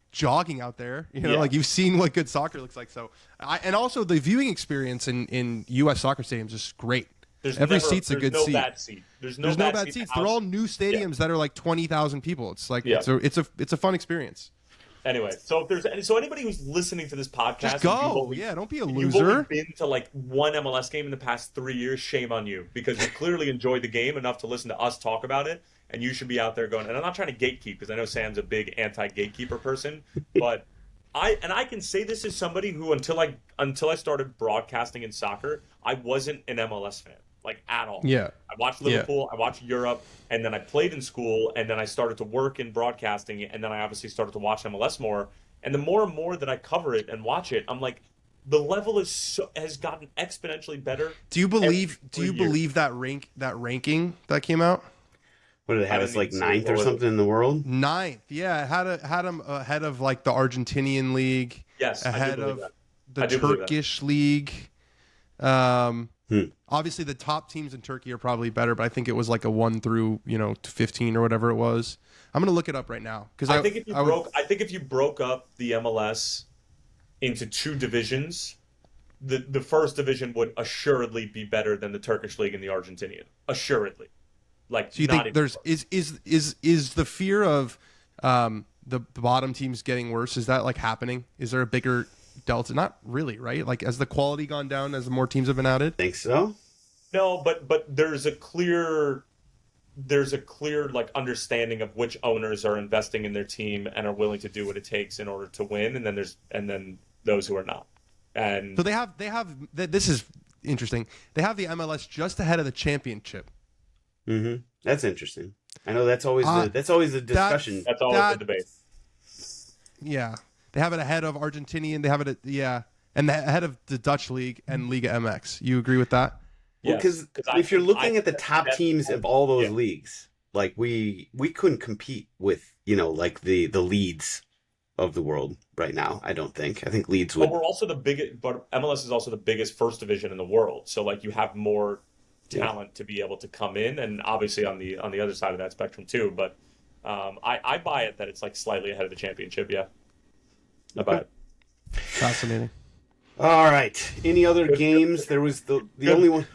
jogging out there, like, you've seen what good soccer looks like. So and also the viewing experience in US soccer stadiums is great. Every seat's a good seat. There's no bad seats. They're all new stadiums that are like 20,000 people. It's like it's a fun experience. Anyway, so if anybody who's listening to this podcast, just go. Don't be a loser. You've only been to like 1 MLS game in the past 3 years. Shame on you, because you clearly enjoyed the game enough to listen to us talk about it. And you should be out there going, and I'm not trying to gatekeep, because I know Sam's a big anti-gatekeeper person, but I can say this as somebody who until I started broadcasting in soccer, I wasn't an MLS fan, like at all. Yeah. I watched Liverpool, I watched Europe, and then I played in school, and then I started to work in broadcasting, and then I obviously started to watch MLS more. And the more and more that I cover it and watch it, I'm like, the level has gotten exponentially better. Do you believe that ranking that came out? What did it have? It's like ninth or something in the world. Ninth, yeah. It had him ahead of like the Argentinian league. Yes, ahead of the Turkish league. Obviously, the top teams in Turkey are probably better, but I think it was like a 1 through to 15 or whatever it was. I'm gonna look it up right now because I think if you broke up the MLS into 2 divisions, the first division would assuredly be better than the Turkish league and the Argentinian. Assuredly. Like, so you think there's is the fear of the bottom teams getting worse? Is that like happening? Is there a bigger delta? Not really, right? Like, has the quality gone down as more teams have been added? Think so? No, but there's a clear like understanding of which owners are investing in their team and are willing to do what it takes in order to win, and then those who are not. And so they have this is interesting. They have the MLS just ahead of the championship. Mm-hmm. That's interesting. I know that's always the discussion. That's always the debate. Yeah, they have it ahead of Argentinian. They have it and ahead of the Dutch league and Liga MX. You agree with that? Well, because if you're looking at the top teams of all those leagues, like we couldn't compete with like the Leeds of the world right now. I don't think. I think Leeds would. But we're also the biggest. But MLS is also the biggest first division in the world. So like you have more talent to be able to come in, and obviously on the other side of that spectrum too. But I buy it that it's like slightly ahead of the championship. Yeah, I buy it. Fascinating. All right. Any other games? There was the only one.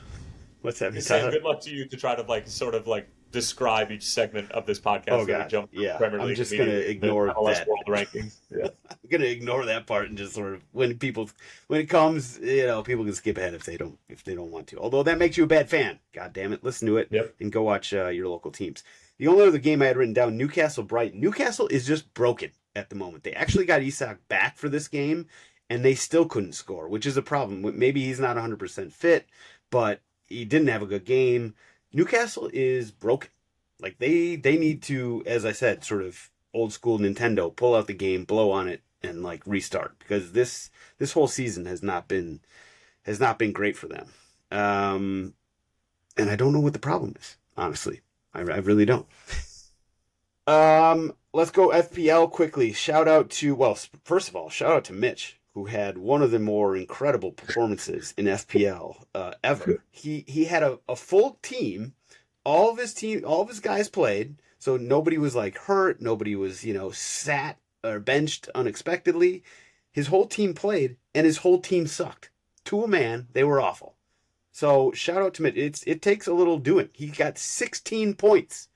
What's that? Sam, good luck to you to try to sort of describe each segment of this podcast. Oh god, yeah. I'm just gonna ignore that. World rankings. Yeah. I'm gonna ignore that part and just sort of when it comes, people can skip ahead if they don't want to. Although that makes you a bad fan. God damn it, listen to it and go watch your local teams. The only other game I had written down, Newcastle Brighton. Newcastle is just broken at the moment. They actually got Isak back for this game, and they still couldn't score, which is a problem. Maybe he's not 100% fit, but he didn't have a good game. Newcastle is broken. Like they need to, as I said, sort of old school Nintendo, pull out the game, blow on it, and restart, because this whole season has not been great for them. And I don't know what the problem is, honestly. I really don't. Let's go FPL quickly. Shout out to Mitch, who had one of the more incredible performances in FPL ever. He had a full team. All of his guys played, so nobody was hurt. Nobody was sat or benched unexpectedly. His whole team played, and his whole team sucked. To a man, they were awful. So shout out to Mitch. It takes a little doing. He got 16 points.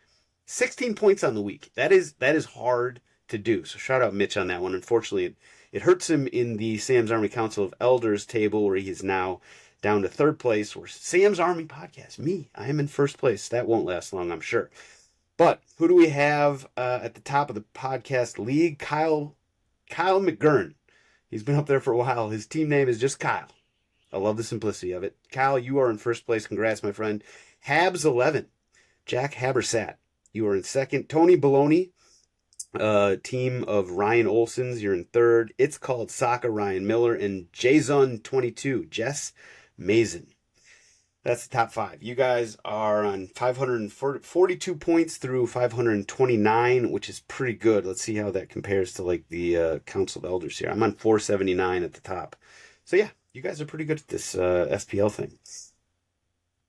16 points on the week. That is hard to do. So shout out Mitch on that one. Unfortunately, it hurts him in the Sam's Army Council of Elders table, where he is now down to third place. Where Sam's Army Podcast, I am in first place. That won't last long, I'm sure. But who do we have at the top of the podcast league? Kyle McGurn. He's been up there for a while. His team name is just Kyle. I love the simplicity of it. Kyle, you are in first place. Congrats, my friend. Habs11. Jack Habersat. You are in second. Tony Baloney. Team of Ryan Olsons. You're in third. It's Called Soccer. Ryan Miller. And Jason22. Jess Mason. That's the top 5. You guys are on 542 points through 529, which is pretty good. Let's see how that compares to the Council of Elders here. I'm on 479 at the top. So yeah, you guys are pretty good at this FPL thing.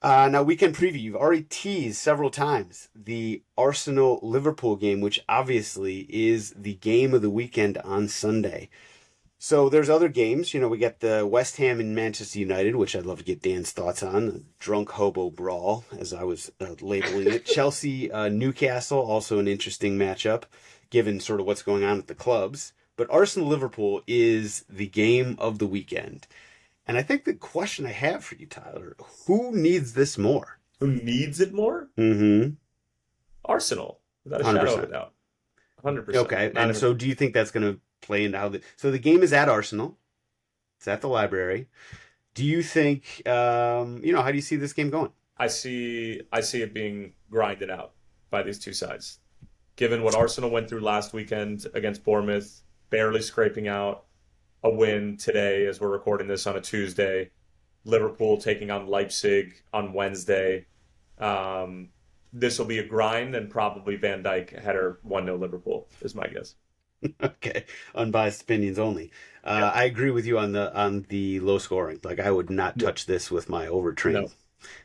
Now, weekend preview. You've already teased several times the Arsenal-Liverpool game, which obviously is the game of the weekend on Sunday. So there's other games. We got the West Ham and Manchester United, which I'd love to get Dan's thoughts on. The drunk hobo brawl, as I was labeling it. Chelsea, Newcastle, also an interesting matchup, given sort of what's going on at the clubs. But Arsenal-Liverpool is the game of the weekend. And I think the question I have for you, Tyler, who needs this more? Who needs it more? Mm-hmm. Arsenal, without a shadow of a doubt. 100%. Okay, and so do you think that's going to play into how so the game is at Arsenal. It's at the Library. Do you think, how do you see this game going? I see it being grinded out by these two sides. Given what Arsenal went through last weekend against Bournemouth, barely scraping out a win today as we're recording this on a Tuesday. Liverpool taking on Leipzig on Wednesday. This will be a grind, and probably Van Dijk header 1-0 Liverpool is my guess. Okay, unbiased opinions only. I agree with you on the low scoring. Like, I would not touch this with my overtrain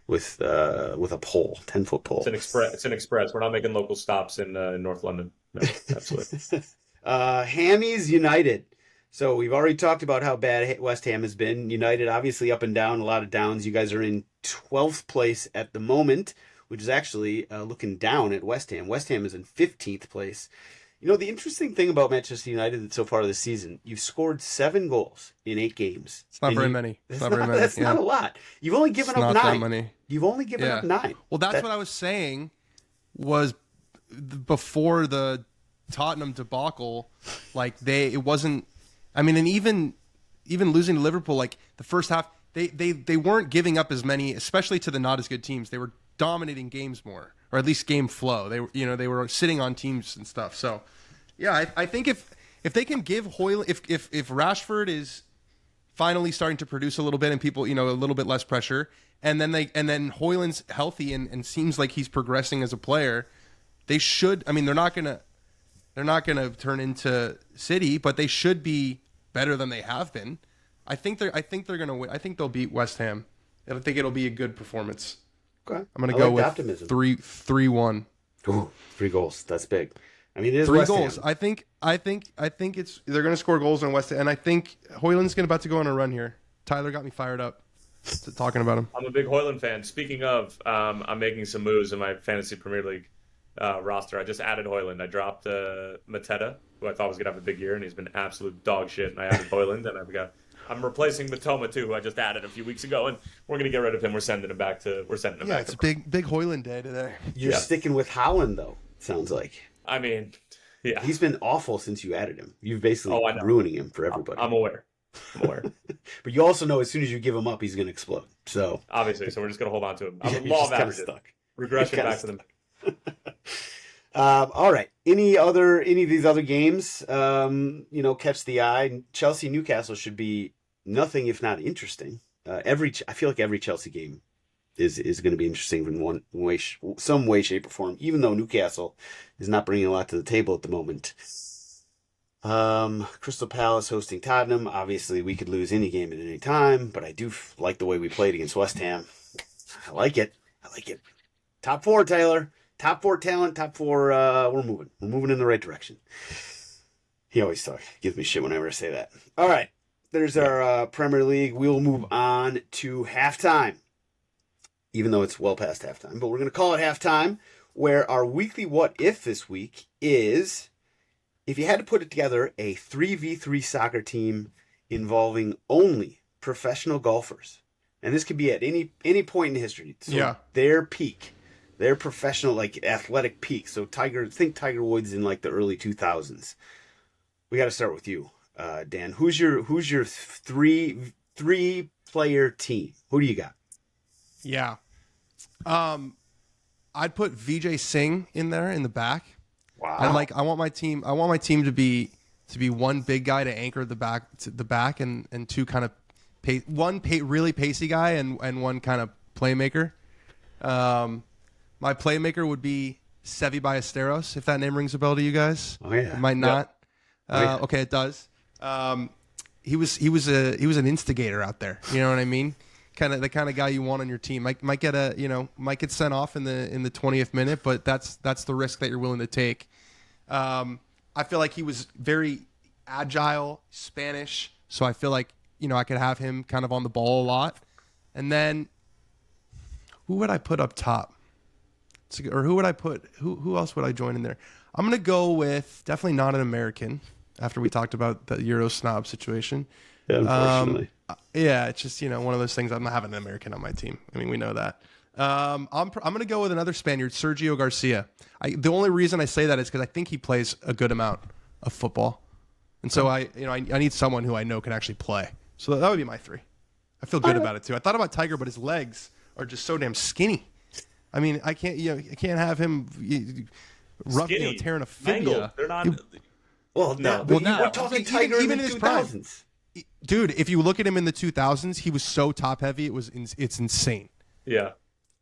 with a pole, 10-foot pole. It's an express. We're not making local stops in North London. No, absolutely. Hammies United. So we've already talked about how bad West Ham has been. United obviously up and down, a lot of downs. You guys are in 12th place at the moment, which is actually looking down at West Ham. West Ham is in 15th place. You know, the interesting thing about Manchester United so far this season, you've scored 7 goals in 8 games. It's not very many. That's not a lot. You've only given up 9. Not that many. You've only given up 9. Well, that's what I was saying was before the Tottenham debacle, like it wasn't, I mean, and even losing to Liverpool, like the first half, they weren't giving up as many, especially to the not as good teams. They were dominating games more, or at least game flow. They were sitting on teams and stuff. So, yeah, I think if they can give Hoyland, if Rashford is finally starting to produce a little bit and people, a little bit less pressure, and then Hoyland's healthy and seems like he's progressing as a player, they should. I mean, they're not gonna turn into City, but they should be better than they have been. I think they're gonna win. I think they'll beat West Ham. I think it'll be a good performance. Okay. I'm gonna go with optimism. 3-1. Ooh, 3 goals. That's big. I mean, it is 3 West goals. Ham. I think they're gonna score goals on West Ham, and I think Hoyland's about to go on a run here. Tyler got me fired up talking about him. I'm a big Hoyland fan. Speaking of, I'm making some moves in my fantasy Premier League roster. I just added Hoyland. I dropped Mateta, who I thought was gonna have a big year, and he's been absolute dog shit. And I added Hoyland, and I'm replacing Matoma too, who I just added a few weeks ago, and we're gonna get rid of him. We're sending him back. Yeah, it's a big Hoyland day today. You're sticking with Haaland, though. Sounds like. I mean, yeah, he's been awful since you added him. You've basically ruining him for everybody. I'm aware. But you also know as soon as you give him up, he's gonna explode. So obviously, we're just gonna hold on to him. I'm law of averages. Regression back to them. All right. Any of these other games, catch the eye? Chelsea Newcastle should be nothing if not interesting. I feel like every Chelsea game is going to be interesting in some way, shape, or form. Even though Newcastle is not bringing a lot to the table at the moment. Crystal Palace hosting Tottenham. Obviously, we could lose any game at any time, but I do like the way we played against West Ham. I like it. Top 4, Taylor. Top 4 talent, top 4, we're moving. We're moving in the right direction. He always gives me shit whenever I say that. All right, there's our Premier League. We'll move on to halftime, even though it's well past halftime. But we're going to call it halftime, where our weekly what if this week is, if you had to put it together, a 3v3 soccer team involving only professional golfers. And this could be at any point in history. So their peak. Their professional, athletic peak. So Tiger Woods in the early 2000s. We got to start with you, Dan. Who's your three player team? Who do you got? Yeah, I'd put Vijay Singh in there in the back. Wow. I want my team to be one big guy to anchor the back and two kind of really pacey guy and one kind of playmaker. My playmaker would be Sevi Ballesteros, if that name rings a bell to you guys. Oh yeah, it might not. Yep. Okay, it does. He was an instigator out there. You know what I mean? The kind of guy you want on your team. Might get sent off in the 20th minute, but that's the risk that you're willing to take. I feel like he was very agile, Spanish, so I feel like I could have him kind of on the ball a lot. And then who would I put up top? Or who would I put? Who else would I join in there? I'm gonna go with definitely not an American. After we talked about the Euro snob situation, yeah, unfortunately, it's just one of those things. I'm not having an American on my team. I mean, we know that. I'm gonna go with another Spaniard, Sergio Garcia. The only reason I say that is because I think he plays a good amount of football. And so I need someone who I know can actually play. So that would be my 3. I feel good about it too. I thought about Tiger, but his legs are just so damn skinny. I mean, I can't have him tearing a fibula. Mangled. They're not. Well, no. We're talking Tiger even in the his prime. 2000s. Dude, if you look at him in the 2000s, he was so top heavy. It's insane. Yeah.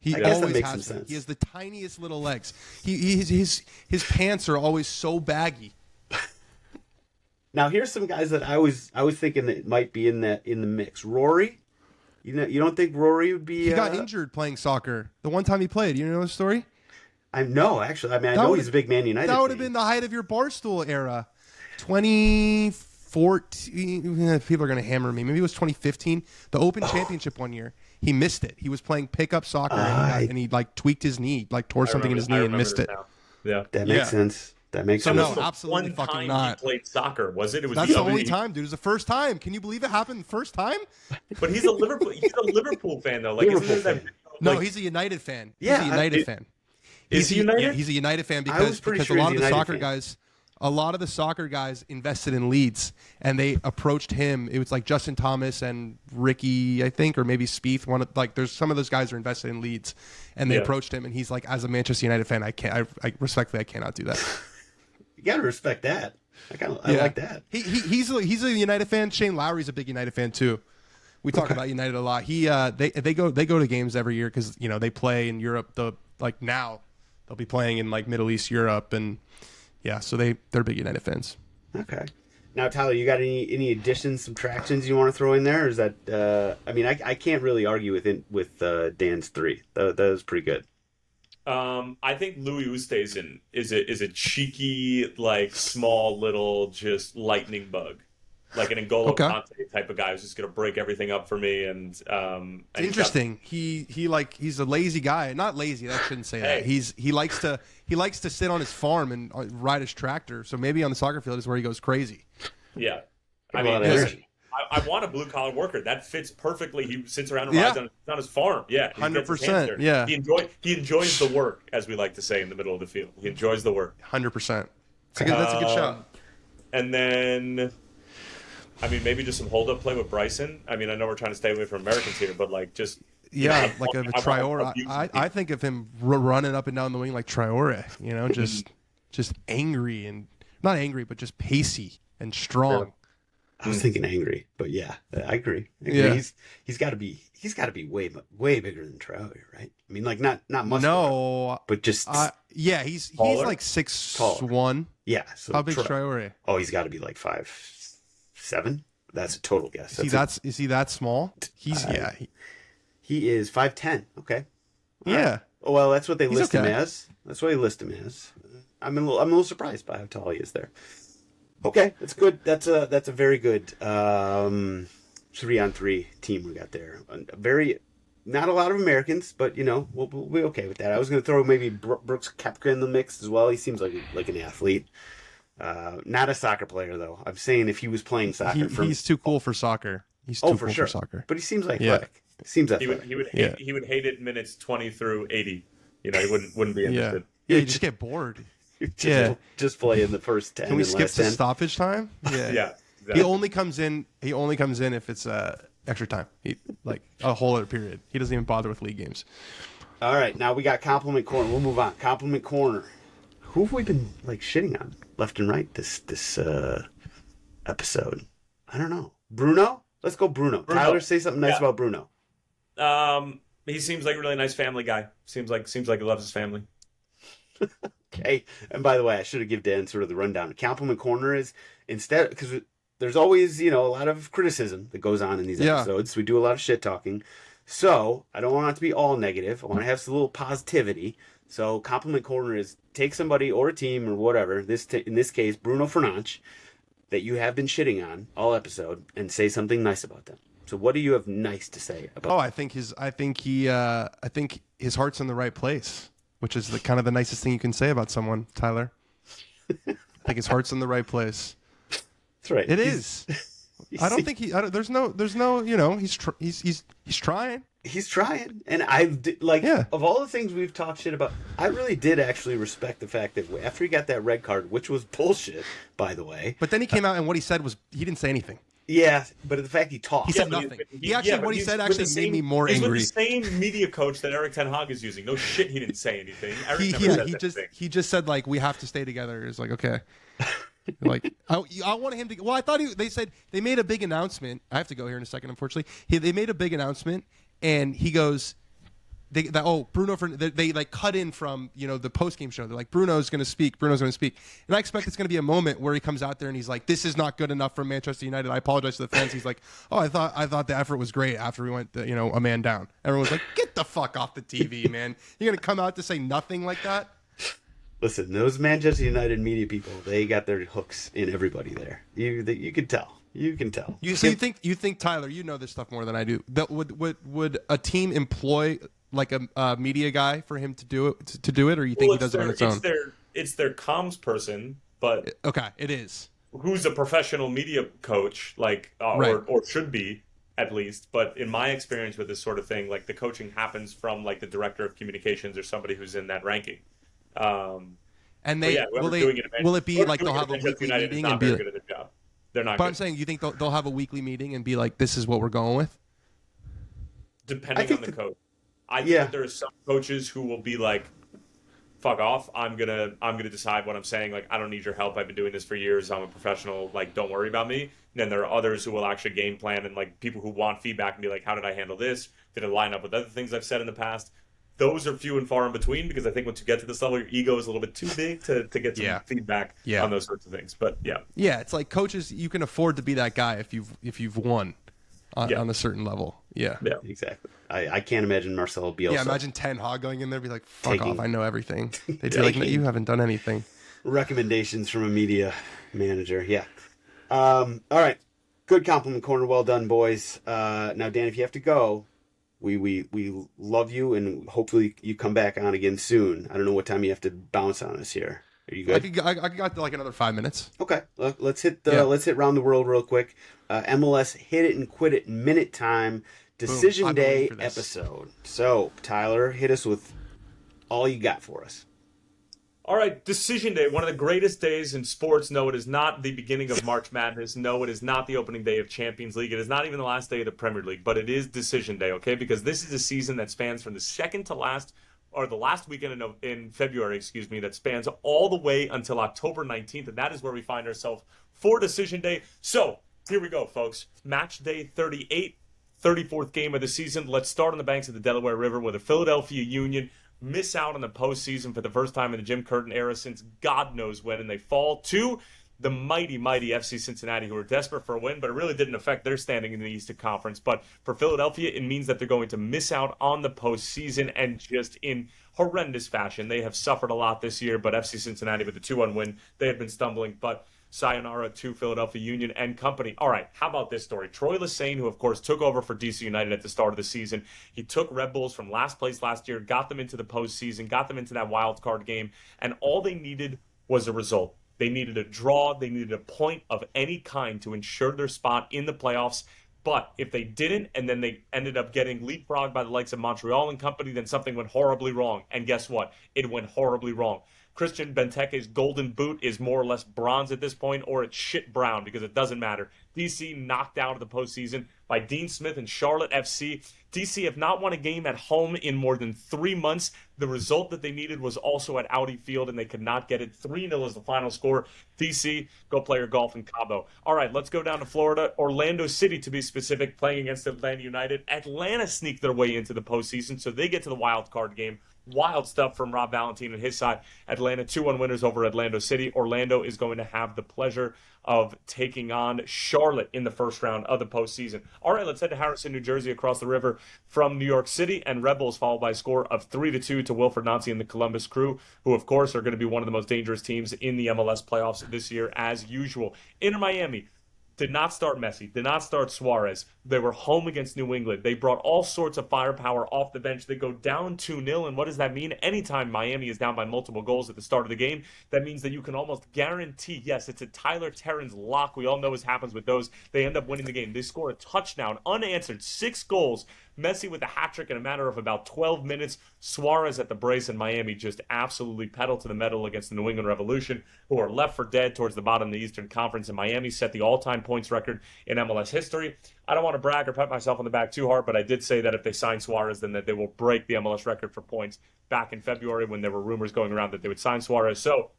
He I guess that always makes has some been. sense. He has the tiniest little legs. His pants are always so baggy. Now here's some guys that I was thinking that might be in the mix. Rory, you don't think Rory would be? He got injured playing soccer. The one time he played, you know the story? No, actually. I mean, I know he's a big Man United. That would have been the height of your Barstool era, 2014. People are gonna hammer me. Maybe it was 2015. The Open Championship one year. He missed it. He was playing pickup soccer and he like tweaked his knee, like tore something in his knee and missed it. Yeah, that makes sense. That makes sense. No, absolutely one fucking time not. He played soccer, was it? That's the only time, dude. It was the first time. Can you believe it happened the first time? But he's a Liverpool fan though. Like, isn't there that, no, he's a United fan. Yeah, he's a United fan. Is he United? Yeah, he's a United fan because sure a lot of the United soccer fan. guys. A lot of the soccer guys invested in Leeds, and they approached him. It was like Justin Thomas and Ricky, I think, or maybe Spieth. There's some of those guys are invested in Leeds, and they approached him, and he's like, as a Manchester United fan, I respectfully, I cannot do that. You gotta respect that. I like that. He's a United fan. Shane Lowry's a big United fan too. We talk about United a lot. They go to games every year because they play in Europe. Now they'll be playing in like Middle East, Europe, and. Yeah, so they're big United fans. Okay. Now, Tyler, you got any additions, subtractions you want to throw in there? Or is that? I can't really argue with Dan's 3. That was pretty good. I think Louis Oosthuizen is a cheeky, like small little just lightning bug, like an N'Golo Kante type of guy who's just gonna break everything up for me. And it's interesting. He's a lazy guy. Not lazy. I shouldn't say that. He likes to sit on his farm and ride his tractor. So maybe on the soccer field is where he goes crazy. Yeah, I mean, listen, I want a blue collar worker. That fits perfectly. He sits around and rides on his farm. Yeah, 100%. Yeah, he enjoys the work, as we like to say in the middle of the field. He enjoys the work. 100%. That's a good shout. And then. I mean, maybe just some hold-up play with Bryson. I mean, I know we're trying to stay away from Americans here, but like just like a Traore. I think of him running up and down the wing like Traore. Just angry and not angry, but just pacey and strong. I was thinking angry, but yeah, I agree. Yeah. He's got to be way bigger than Traore, right? I mean, like not muscular, no, but just he's like 6'1". Yeah, so how big's Traore? Oh, he's got to be like 5'7". That's a total guess. Is he that small? He's he is 5'10". Okay. Yeah. Oh, well, that's what they list him as. That's what they list him as. I'm a little surprised by how tall he is there. Okay, that's good. That's a very good 3-on-3 team we got there. Not a lot of Americans, but we'll be okay with that. I was going to throw maybe Brooks Koepka in the mix as well. He seems like an athlete. Not a soccer player though. I'm saying if he was playing soccer, he's too cool for soccer. He's too cool for soccer. But he seems athletic. He seems athletic. He would hate it minutes 20 through 80. He wouldn't be interested. Yeah, you just get bored. Just play in the first 10. Can we skip to 10? stoppage time? Yeah. Yeah. Exactly. He only comes in if it's extra time. Like a whole other period. He doesn't even bother with league games. All right, now we got compliment corner. We'll move on. Compliment corner. Who have we been shitting on left and right this episode? I don't know. Bruno? Let's go Bruno. Tyler, say something nice about Bruno. He seems like a really nice family guy. Seems like he loves his family. Okay. And by the way, I should have given Dan sort of the rundown. Compliment corner is instead, because there's always, a lot of criticism that goes on in these episodes. We do a lot of shit talking. So I don't want it to be all negative. I want to have some little positivity. So compliment corner is take somebody or a team or whatever, in this case, Bruno Fernandes, that you have been shitting on all episode and say something nice about them. So what do you have nice to say about I think his heart's in the right place, which is the nicest thing you can say about someone, Tyler. I think his heart's in the right place. That's right. It is. I don't think he. There's no. You know, he's trying. He's trying, and of all the things we've talked shit about, I really did actually respect the fact that after he got that red card, which was bullshit, by the way. But then he came out and what he said was he didn't say anything. Yeah, but the fact he talked, he said nothing. What he said actually made me more angry. He's with the same media coach that Eric Ten Hag is using. No shit, he didn't say anything. He just said like we have to stay together. It's like okay. Like I wanted him to. Well, I thought they said they made a big announcement. I have to go here in a second. Unfortunately, they made a big announcement. And he goes, Bruno Fernandes. They like cut in from the post game show. They're like, Bruno's going to speak. And I expect it's going to be a moment where he comes out there and he's like, this is not good enough for Manchester United. I apologize to the fans. He's like, I thought the effort was great after we went a man down. Everyone's like, get the fuck off the TV, man. You're going to come out to say nothing like that? Listen, those Manchester United media people, they got their hooks in everybody there. You could tell. You can tell. You think Tyler, you know this stuff more than I do. That would a team employ like a media guy for him to do it, or you think he does it on its own? It's their comms person, but okay, it is. Who's a professional media coach, like right. or should be at least. But in my experience with this sort of thing, like the coaching happens from like the director of communications or somebody who's in that ranking. And will it be like they'll have a weekly meeting and be like, they're not. But I'm saying, you think they'll have a weekly meeting and be like, "This is what we're going with." Depending on the coach, I think there are some coaches who will be like, "Fuck off! I'm gonna decide what I'm saying. Like, I don't need your help. I've been doing this for years. I'm a professional. Like, don't worry about me." And then there are others who will actually game plan and like people who want feedback and be like, "How did I handle this? Did it line up with other things I've said in the past?" Those are few and far in between because I think once you get to this level, your ego is a little bit too big to get some feedback on those sorts of things. But it's like coaches, you can afford to be that guy if you've won on a certain level. Yeah, exactly. I can't imagine Marcelo Bielsa. Yeah, imagine Ten Hag going in there and be like, "Fuck off! I know everything." They'd be like, "No, you haven't done anything." Recommendations from a media manager. Yeah. All right. Good compliment corner. Well done, boys. Now, Dan, if you have to go. We love you, and hopefully you come back on again soon. I don't know what time you have to bounce on us here. Are you good? I got like another 5 minutes. Okay, let's hit round the world real quick. MLS Hit-It-N-Quit-It Minute time. Decision Day episode. So Tyler, hit us with all you got for us. All right, Decision Day, one of the greatest days in sports. No, it is not the beginning of March Madness. No, it is not the opening day of Champions League. It is not even the last day of the Premier League, but it is Decision Day, okay? Because this is a season that spans from the second to last, or the last weekend in February, that spans all the way until October 19th, and that is where we find ourselves for Decision Day. So, here we go, folks. Match Day 38, 34th game of the season. Let's start on the banks of the Delaware River where the Philadelphia Union miss out on the postseason for the first time in the Jim Curtin era since God knows when, and they fall to the mighty FC Cincinnati, who are desperate for a win, but it really didn't affect their standing in the Eastern Conference. But for Philadelphia, it means that they're going to miss out on the postseason, and just in horrendous fashion. They have suffered a lot this year, but FC Cincinnati with the 2-1 win, they have been stumbling, but sayonara to Philadelphia Union and company. All right, how about this story? Troy Lesane, who of course took over for DC United at the start of the season, he took Red Bulls from last place last year, got them into the postseason, got them into that wild card game, and all they needed was a result. They needed a draw, they needed a point of any kind to ensure their spot in the playoffs. But if they didn't, and then they ended up getting leapfrogged by the likes of Montreal and company, then something went horribly wrong. And guess what? It went horribly wrong. Christian Benteke's golden boot is more or less bronze at this point, or it's shit brown, because it doesn't matter. DC knocked out of the postseason by Dean Smith and Charlotte FC. DC have not won a game at home in more than 3 months. The result that they needed was also at Audi Field, and they could not get it. 3-0 is the final score. DC, go play your golf in Cabo. All right, let's go down to Florida. Orlando City, to be specific, playing against Atlanta United. Atlanta sneaked their way into the postseason, so they get to the wild card game. Wild stuff from Rob Valentine and his side. Atlanta 2-1 winners over Orlando City. Orlando is going to have the pleasure of taking on Charlotte in the first round of the postseason. All right, let's head to Harrison, New Jersey, across the river from New York City, and Red Bulls followed by a score of 3-2 to Wilfred Nancy and the Columbus Crew, who of course are going to be one of the most dangerous teams in the MLS playoffs this year as usual. Inter Miami Did not start Messi, did not start Suarez. They were home against New England. They brought all sorts of firepower off the bench. They go down 2-0, and what does that mean? Anytime Miami is down by multiple goals at the start of the game, that means that you can almost guarantee, yes, it's a Tyler Terrans lock. We all know what happens with those. They end up winning the game. They score a touchdown, unanswered, 6 goals. Messi with a hat trick in a matter of about 12 minutes. Suarez at the brace, and Miami just absolutely pedal to the metal against the New England Revolution, who are left for dead towards the bottom of the Eastern Conference. And Miami set the all-time points record in MLS history. I don't want to brag or pat myself on the back too hard, but I did say that if they sign Suarez, then that they will break the MLS record for points back in February when there were rumors going around that they would sign Suarez. So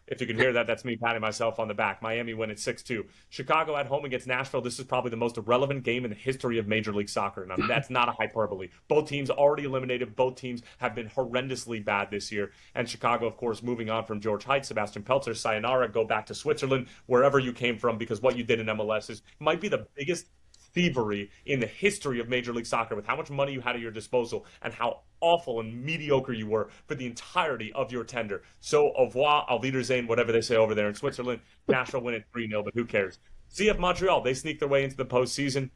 if you can hear that, that's me patting myself on the back. Miami win at 6-2. Chicago at home against Nashville. This is probably the most irrelevant game in the history of Major League Soccer. And I mean, that's not a hyperbole. Both teams already eliminated. Both teams have been horrendously bad this year. And Chicago, of course, moving on from George Heidt, Sebastian Peltzer, sayonara, go back to Switzerland, wherever you came from, because what you did in MLS might be the biggest thievery in the history of Major League Soccer, with how much money you had at your disposal and how awful and mediocre you were for the entirety of your tender. So, au revoir, auf Wiedersehen, whatever they say over there in Switzerland. Nashville win at 3-0, but who cares? CF Montreal, they sneak their way into the postseason.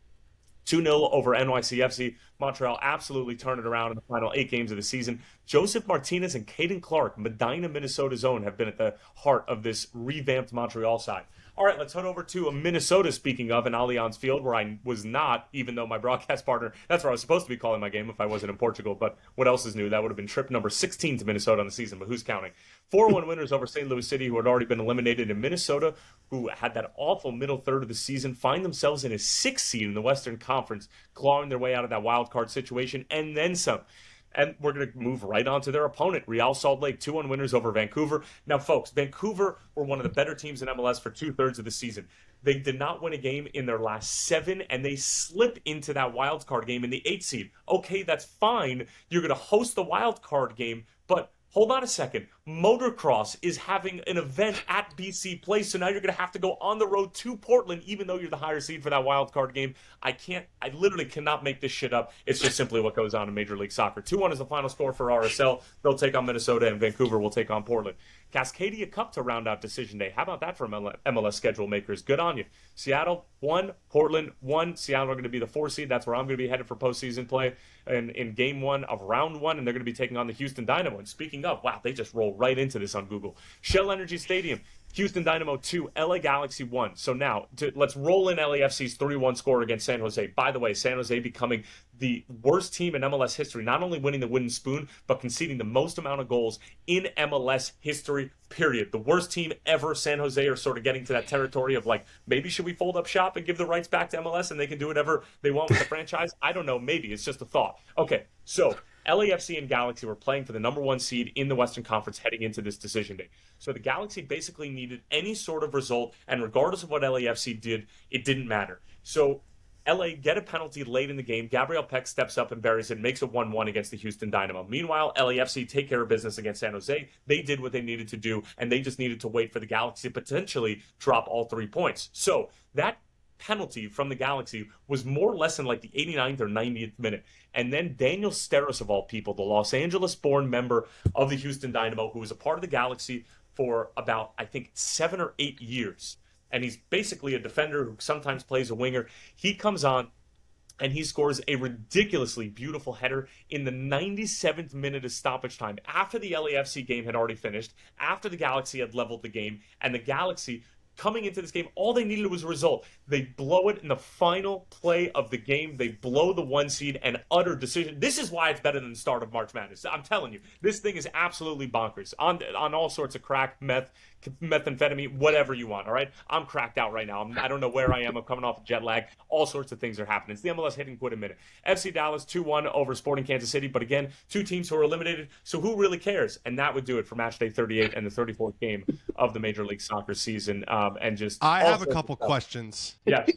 2-0 over NYCFC. Montreal absolutely turned it around in the final 8 games of the season. Joseph Martinez and Caden Clark, Medina, Minnesota's own, have been at the heart of this revamped Montreal side. All right, let's head over to Minnesota, speaking of, in Allianz Field, where I was not, even though my broadcast partner, that's where I was supposed to be calling my game if I wasn't in Portugal. But what else is new? That would have been trip number 16 to Minnesota on the season, but who's counting? 4-1 winners over St. Louis City, who had already been eliminated. In Minnesota, who had that awful middle third of the season, find themselves in a 6th seed in the Western Conference, clawing their way out of that wild card situation, and then some. And we're going to move right on to their opponent, Real Salt Lake, 2-1 winners over Vancouver. Now, folks, Vancouver were one of the better teams in MLS for 2/3 of the season. They did not win a game in their last 7, and they slip into that wild card game in the 8th seed. Okay, that's fine. You're going to host the wild card game, but hold on a second. Motocross is having an event at BC Place, so now you're going to have to go on the road to Portland, even though you're the higher seed for that wild card game. I literally cannot make this shit up. It's just simply what goes on in Major League Soccer. 2-1 is the final score for RSL. They'll take on Minnesota, and Vancouver will take on Portland. Cascadia Cup to round out decision day. How about that for MLS schedule makers? Good on you. Seattle 1, Portland 1. Seattle are going to be the 4 seed. That's where I'm going to be headed for postseason play in game 1 of round 1, and they're going to be taking on the Houston Dynamo. And speaking of, wow, they just roll right into this on Google. Shell Energy Stadium, Houston Dynamo 2, LA Galaxy 1. So now, let's roll in LAFC's 3-1 score against San Jose. By the way, San Jose becoming the worst team in MLS history, not only winning the wooden spoon, but conceding the most amount of goals in MLS history, period. The worst team ever. San Jose are sort of getting to that territory of like, maybe should we fold up shop and give the rights back to MLS and they can do whatever they want with the franchise? I don't know. Maybe. It's just a thought. Okay, so LAFC and Galaxy were playing for the number 1 seed in the Western Conference heading into this decision day. So the Galaxy basically needed any sort of result, and regardless of what LAFC did, it didn't matter. So LA get a penalty late in the game. Gabriel Peck steps up and buries it, makes it 1-1 against the Houston Dynamo. Meanwhile, LAFC take care of business against San Jose. They did what they needed to do, and they just needed to wait for the Galaxy to potentially drop all 3 points. So that penalty from the Galaxy was more or less in like the 89th or 90th minute. And then Daniel Steros, of all people, the Los Angeles-born member of the Houston Dynamo, who was a part of the Galaxy for about, I think, 7 or 8 years. And he's basically a defender who sometimes plays a winger. He comes on and he scores a ridiculously beautiful header in the 97th minute of stoppage time, after the LAFC game had already finished, after the Galaxy had leveled the game, and the Galaxy, coming into this game, all they needed was a result. They blow it in the final play of the game. They blow the 1 seed, and utter decision. This is why it's better than the start of March Madness. I'm telling you, this thing is absolutely bonkers on all sorts of crack, methamphetamine, whatever you want, all right? I'm cracked out right now. I don't know where I am. I'm coming off jet lag. All sorts of things are happening. It's the MLS Hit-It-N-Quit-It Minute. FC Dallas 2-1 over Sporting Kansas City, but again, 2 teams who are eliminated, so who really cares? And that would do it for match day 38 and the 34th game of the Major League Soccer season. And just I have a couple questions. Yes.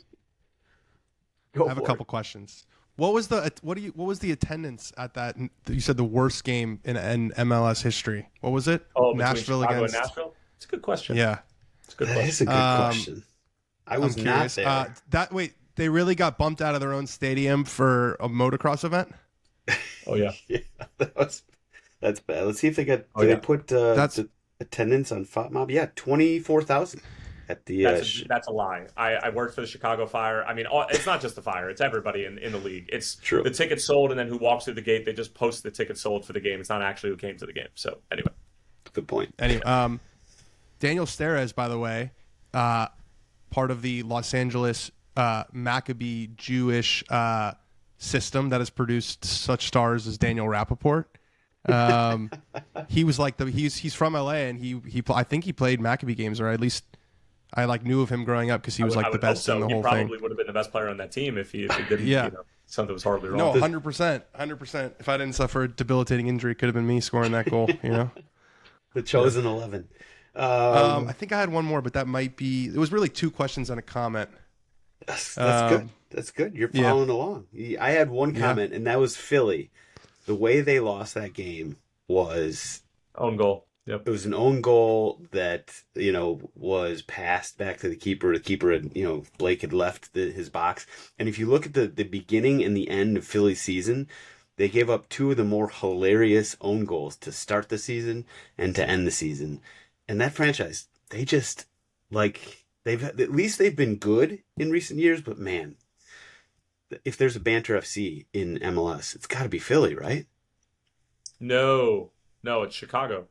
I have a couple questions. What was the attendance at that? You said the worst game in MLS history. What was it? Oh, Nashville Chicago against and Nashville? It's a good question. Yeah. It's a good That question. is a good question. I was I'm not curious. there. Wait, they really got bumped out of their own stadium for a motocross event? Oh, yeah. Yeah, that's bad. Let's see if they got. Oh, Did yeah. they put That's the attendance on FOTMob? Yeah, 24,000. at the That's a lie. I worked for the Chicago Fire. I mean, it's not just the Fire; it's everybody in the league. It's True. The ticket sold, and then who walks through the gate. They just post the ticket sold for the game. It's not actually who came to the game. So anyway, good point. Anyway, Daniel Steres, by the way, part of the Los Angeles Maccabee Jewish system that has produced such stars as Daniel Rappaport. He was like he's from LA, and I think he played Maccabee games, or at least I knew of him growing up because he was the best in the whole thing. He probably would have been the best player on that team if he didn't. Yeah. Something was horribly wrong. No, 100%. If I didn't suffer a debilitating injury, it could have been me scoring that goal. The chosen 11. I think I had one more, but that might be. It was really 2 questions and a comment. That's good. That's good. You're following along. I had one comment, and that was Philly. The way they lost that game was own goal. Yep. It was an own goal that, was passed back to the keeper. The keeper had, Blake had left his box. And if you look at the beginning and the end of Philly's season, they gave up 2 of the more hilarious own goals to start the season and to end the season. And that franchise, they just, at least they've been good in recent years, but man, if there's a banter FC in MLS, it's got to be Philly, right? No, it's Chicago.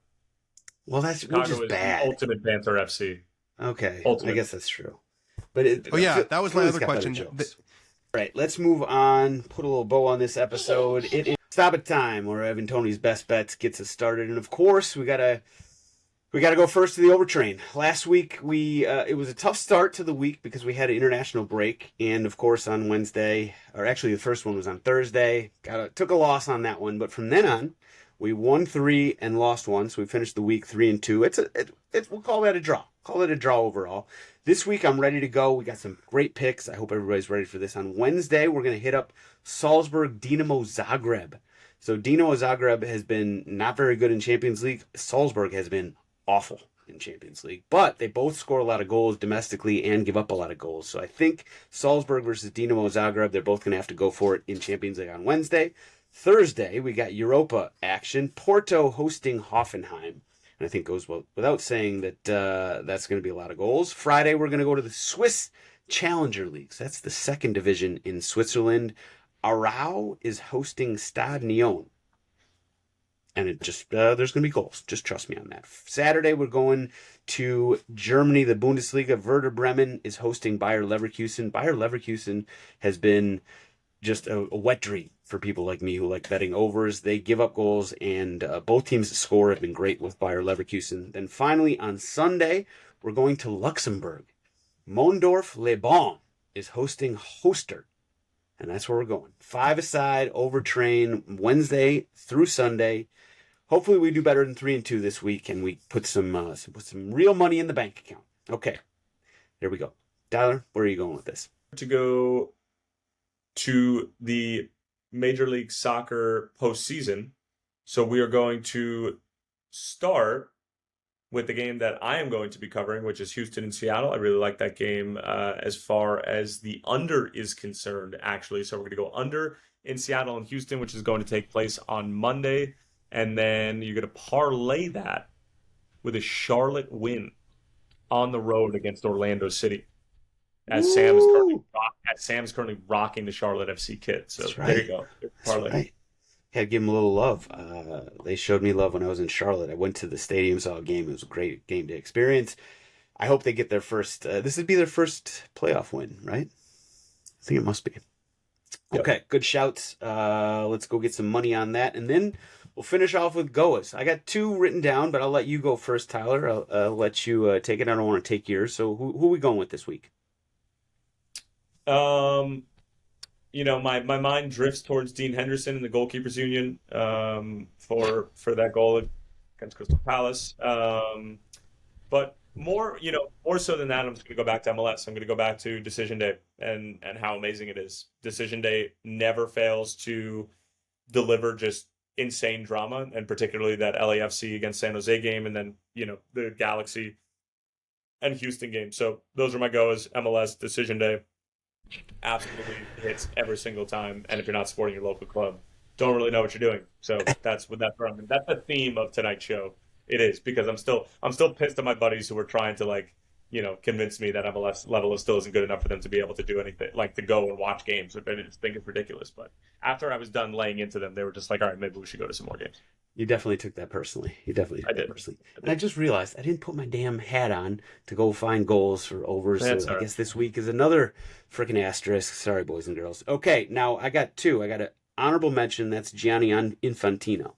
Well, that's Chicago is bad. The ultimate banter FC. Okay, ultimate. I guess that's true. But that was my other question. Right, let's move on. Put a little bow on this episode. It is Stop It time, where Evan Toney's best bets gets us started, and of course we gotta go first to the overtrain. Last week it was a tough start to the week because we had an international break, and of course on Wednesday, or actually the first one was on Thursday. Took a loss on that one, but from then on, we won 3 and lost 1, so we finished the week 3-2. We'll call that a draw. Call it a draw overall. This week I'm ready to go. We got some great picks. I hope everybody's ready for this. On Wednesday, we're going to hit up Salzburg Dinamo Zagreb. So Dinamo Zagreb has been not very good in Champions League. Salzburg has been awful in Champions League, but they both score a lot of goals domestically and give up a lot of goals. So I think Salzburg versus Dinamo Zagreb, they're both going to have to go for it in Champions League on Wednesday. Thursday, we got Europa action. Porto hosting Hoffenheim. And I think goes without saying that that's going to be a lot of goals. Friday, we're going to go to the Swiss Challenger Leagues. That's the 2nd division in Switzerland. Arau is hosting Stade Nyon. And there's going to be goals. Just trust me on that. Saturday, we're going to Germany, the Bundesliga. Werder Bremen is hosting Bayer Leverkusen. Bayer Leverkusen has been just a wet dream for people like me who like betting overs. They give up goals, and both teams that score have been great with Bayer Leverkusen. Then finally, on Sunday, we're going to Luxembourg. Mondorf-les-Bains is hosting Hoster, and that's where we're going. 5-a-side, overtrain, Wednesday through Sunday. Hopefully we do better than 3-2 this week, and we put some real money in the bank account. Okay, there we go. Tyler, where are you going with this? To go to the Major League Soccer postseason. So we are going to start with the game that I am going to be covering, which is Houston and Seattle. I really like that game as far as the under is concerned, actually. So we're going to go under in Seattle and Houston, which is going to take place on Monday. And then you're going to parlay that with a Charlotte win on the road against Orlando City. As Sam is currently rocking the Charlotte FC kit. So right. There you go. That's right. Had to give them a little love. They showed me love when I was in Charlotte. I went to the stadium, saw a game. It was a great game to experience. I hope they get their first. This would be their first playoff win, right? I think it must be. Yep. Okay, good shouts. Let's go get some money on that, and then we'll finish off with GOAWs. I got 2 written down, but I'll let you go first, Tyler. I'll let you take it. I don't want to take yours. So who are we going with this week? My mind drifts towards Dean Henderson in the goalkeepers union for that goal against Crystal Palace. But more so than that, I'm just going to go back to MLS. I'm going to go back to Decision Day and how amazing it is. Decision Day never fails to deliver just insane drama, and particularly that LAFC against San Jose game, and then the Galaxy and Houston game. So those are my goes. MLS Decision Day. Absolutely hits every single time, and if you're not supporting your local club, don't really know what you're doing. So that's the theme of tonight's show. It is, because I'm still pissed at my buddies who were trying to convinced me that MLS level still isn't good enough for them to be able to do anything, like to go and watch games, which I just think is ridiculous. But after I was done laying into them, they were just like, all right, maybe we should go to some more games. You definitely took that personally. You definitely took that personally. And I just realized I didn't put my damn hat on to go find goals for overs. So I guess this week is another freaking asterisk. Sorry, boys and girls. Okay, now I got two. I got an honorable mention. That's Gianni Infantino.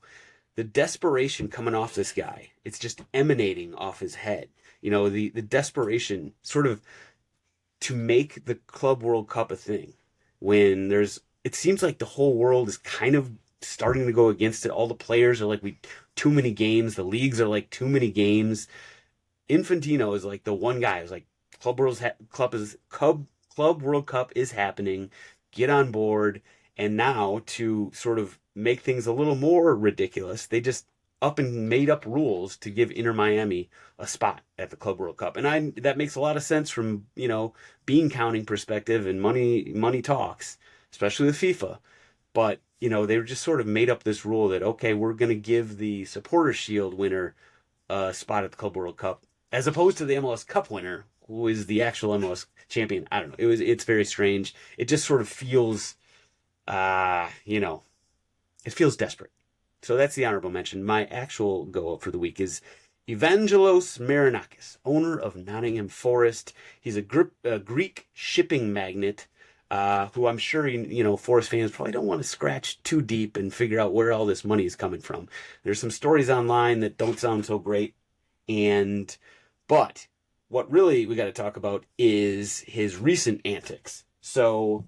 The desperation coming off this guy, it's just emanating off his head. The desperation sort of to make the Club World Cup a thing when it seems like the whole world is kind of starting to go against it. All the players are like, too many games. The leagues are like too many games. Infantino is like the one guy who's like, Club World Cup is happening. Get on board. And now to sort of make things a little more ridiculous, they just up and made up rules to give Inter Miami a spot at the Club World Cup. And that makes a lot of sense from, bean counting perspective and money talks, especially with FIFA. But, they were just sort of made up this rule that, okay, we're going to give the Supporters Shield winner a spot at the Club World Cup, as opposed to the MLS Cup winner, who is the actual MLS champion. I don't know. It's very strange. It just sort of feels, it feels desperate. So that's the honorable mention. My actual go-up for the week is Evangelos Marinakis, owner of Nottingham Forest. He's a Greek shipping magnate, who I'm sure, Forest fans probably don't want to scratch too deep and figure out where all this money is coming from. There's some stories online that don't sound so great. But what really we got to talk about is his recent antics. So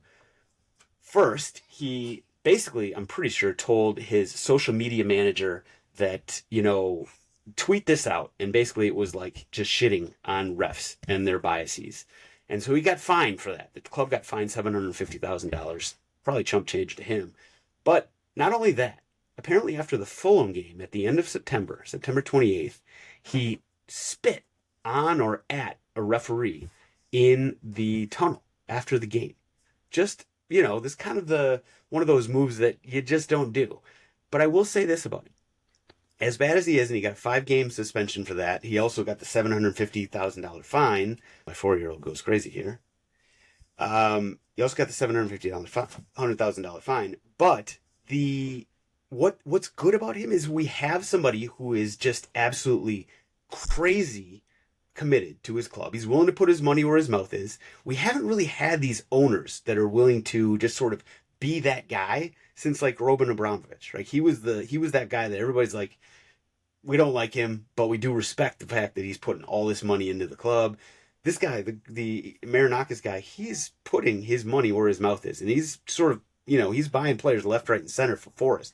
first, he basically, I'm pretty sure, told his social media manager that, tweet this out. And basically it was like just shitting on refs and their biases. And so he got fined for that. The club got fined $750,000. Probably chump change to him. But not only that, apparently after the Fulham game at the end of September 28th, he spit on or at a referee in the tunnel after the game. Just, this kind of one of those moves that you just don't do. But I will say this about him. As bad as he is, and he got a 5-game suspension for that, he also got the $750,000 fine. My 4-year-old goes crazy here. He also got the $100,000 fine. But what's good about him is we have somebody who is just absolutely crazy committed to his club. He's willing to put his money where his mouth is. We haven't really had these owners that are willing to just sort of be that guy since like Roman Abramovich, right? He was that guy that everybody's like, we don't like him, but we do respect the fact that he's putting all this money into the club. This guy, the Marinakis guy, he's putting his money where his mouth is. And he's sort of, he's buying players left, right, and center for Forest.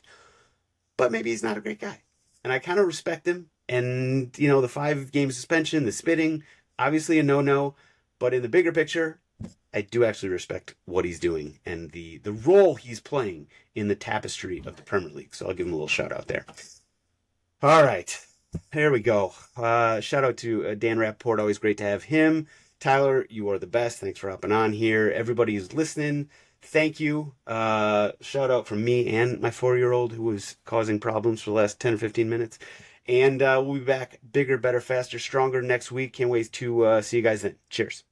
But maybe he's not a great guy. And I kind of respect him. And, the 5-game suspension, the spitting, obviously a no-no. But in the bigger picture, I do actually respect what he's doing and the role he's playing in the tapestry of the Premier League. So I'll give him a little shout out there. All right, there we go. Shout out to Dan Rappaport. Always great to have him. Tyler, you are the best. Thanks for hopping on here. Everybody who's listening, thank you. Shout out from me and my 4-year-old who was causing problems for the last 10 or 15 minutes. And we'll be back bigger, better, faster, stronger next week. Can't wait to see you guys then. Cheers.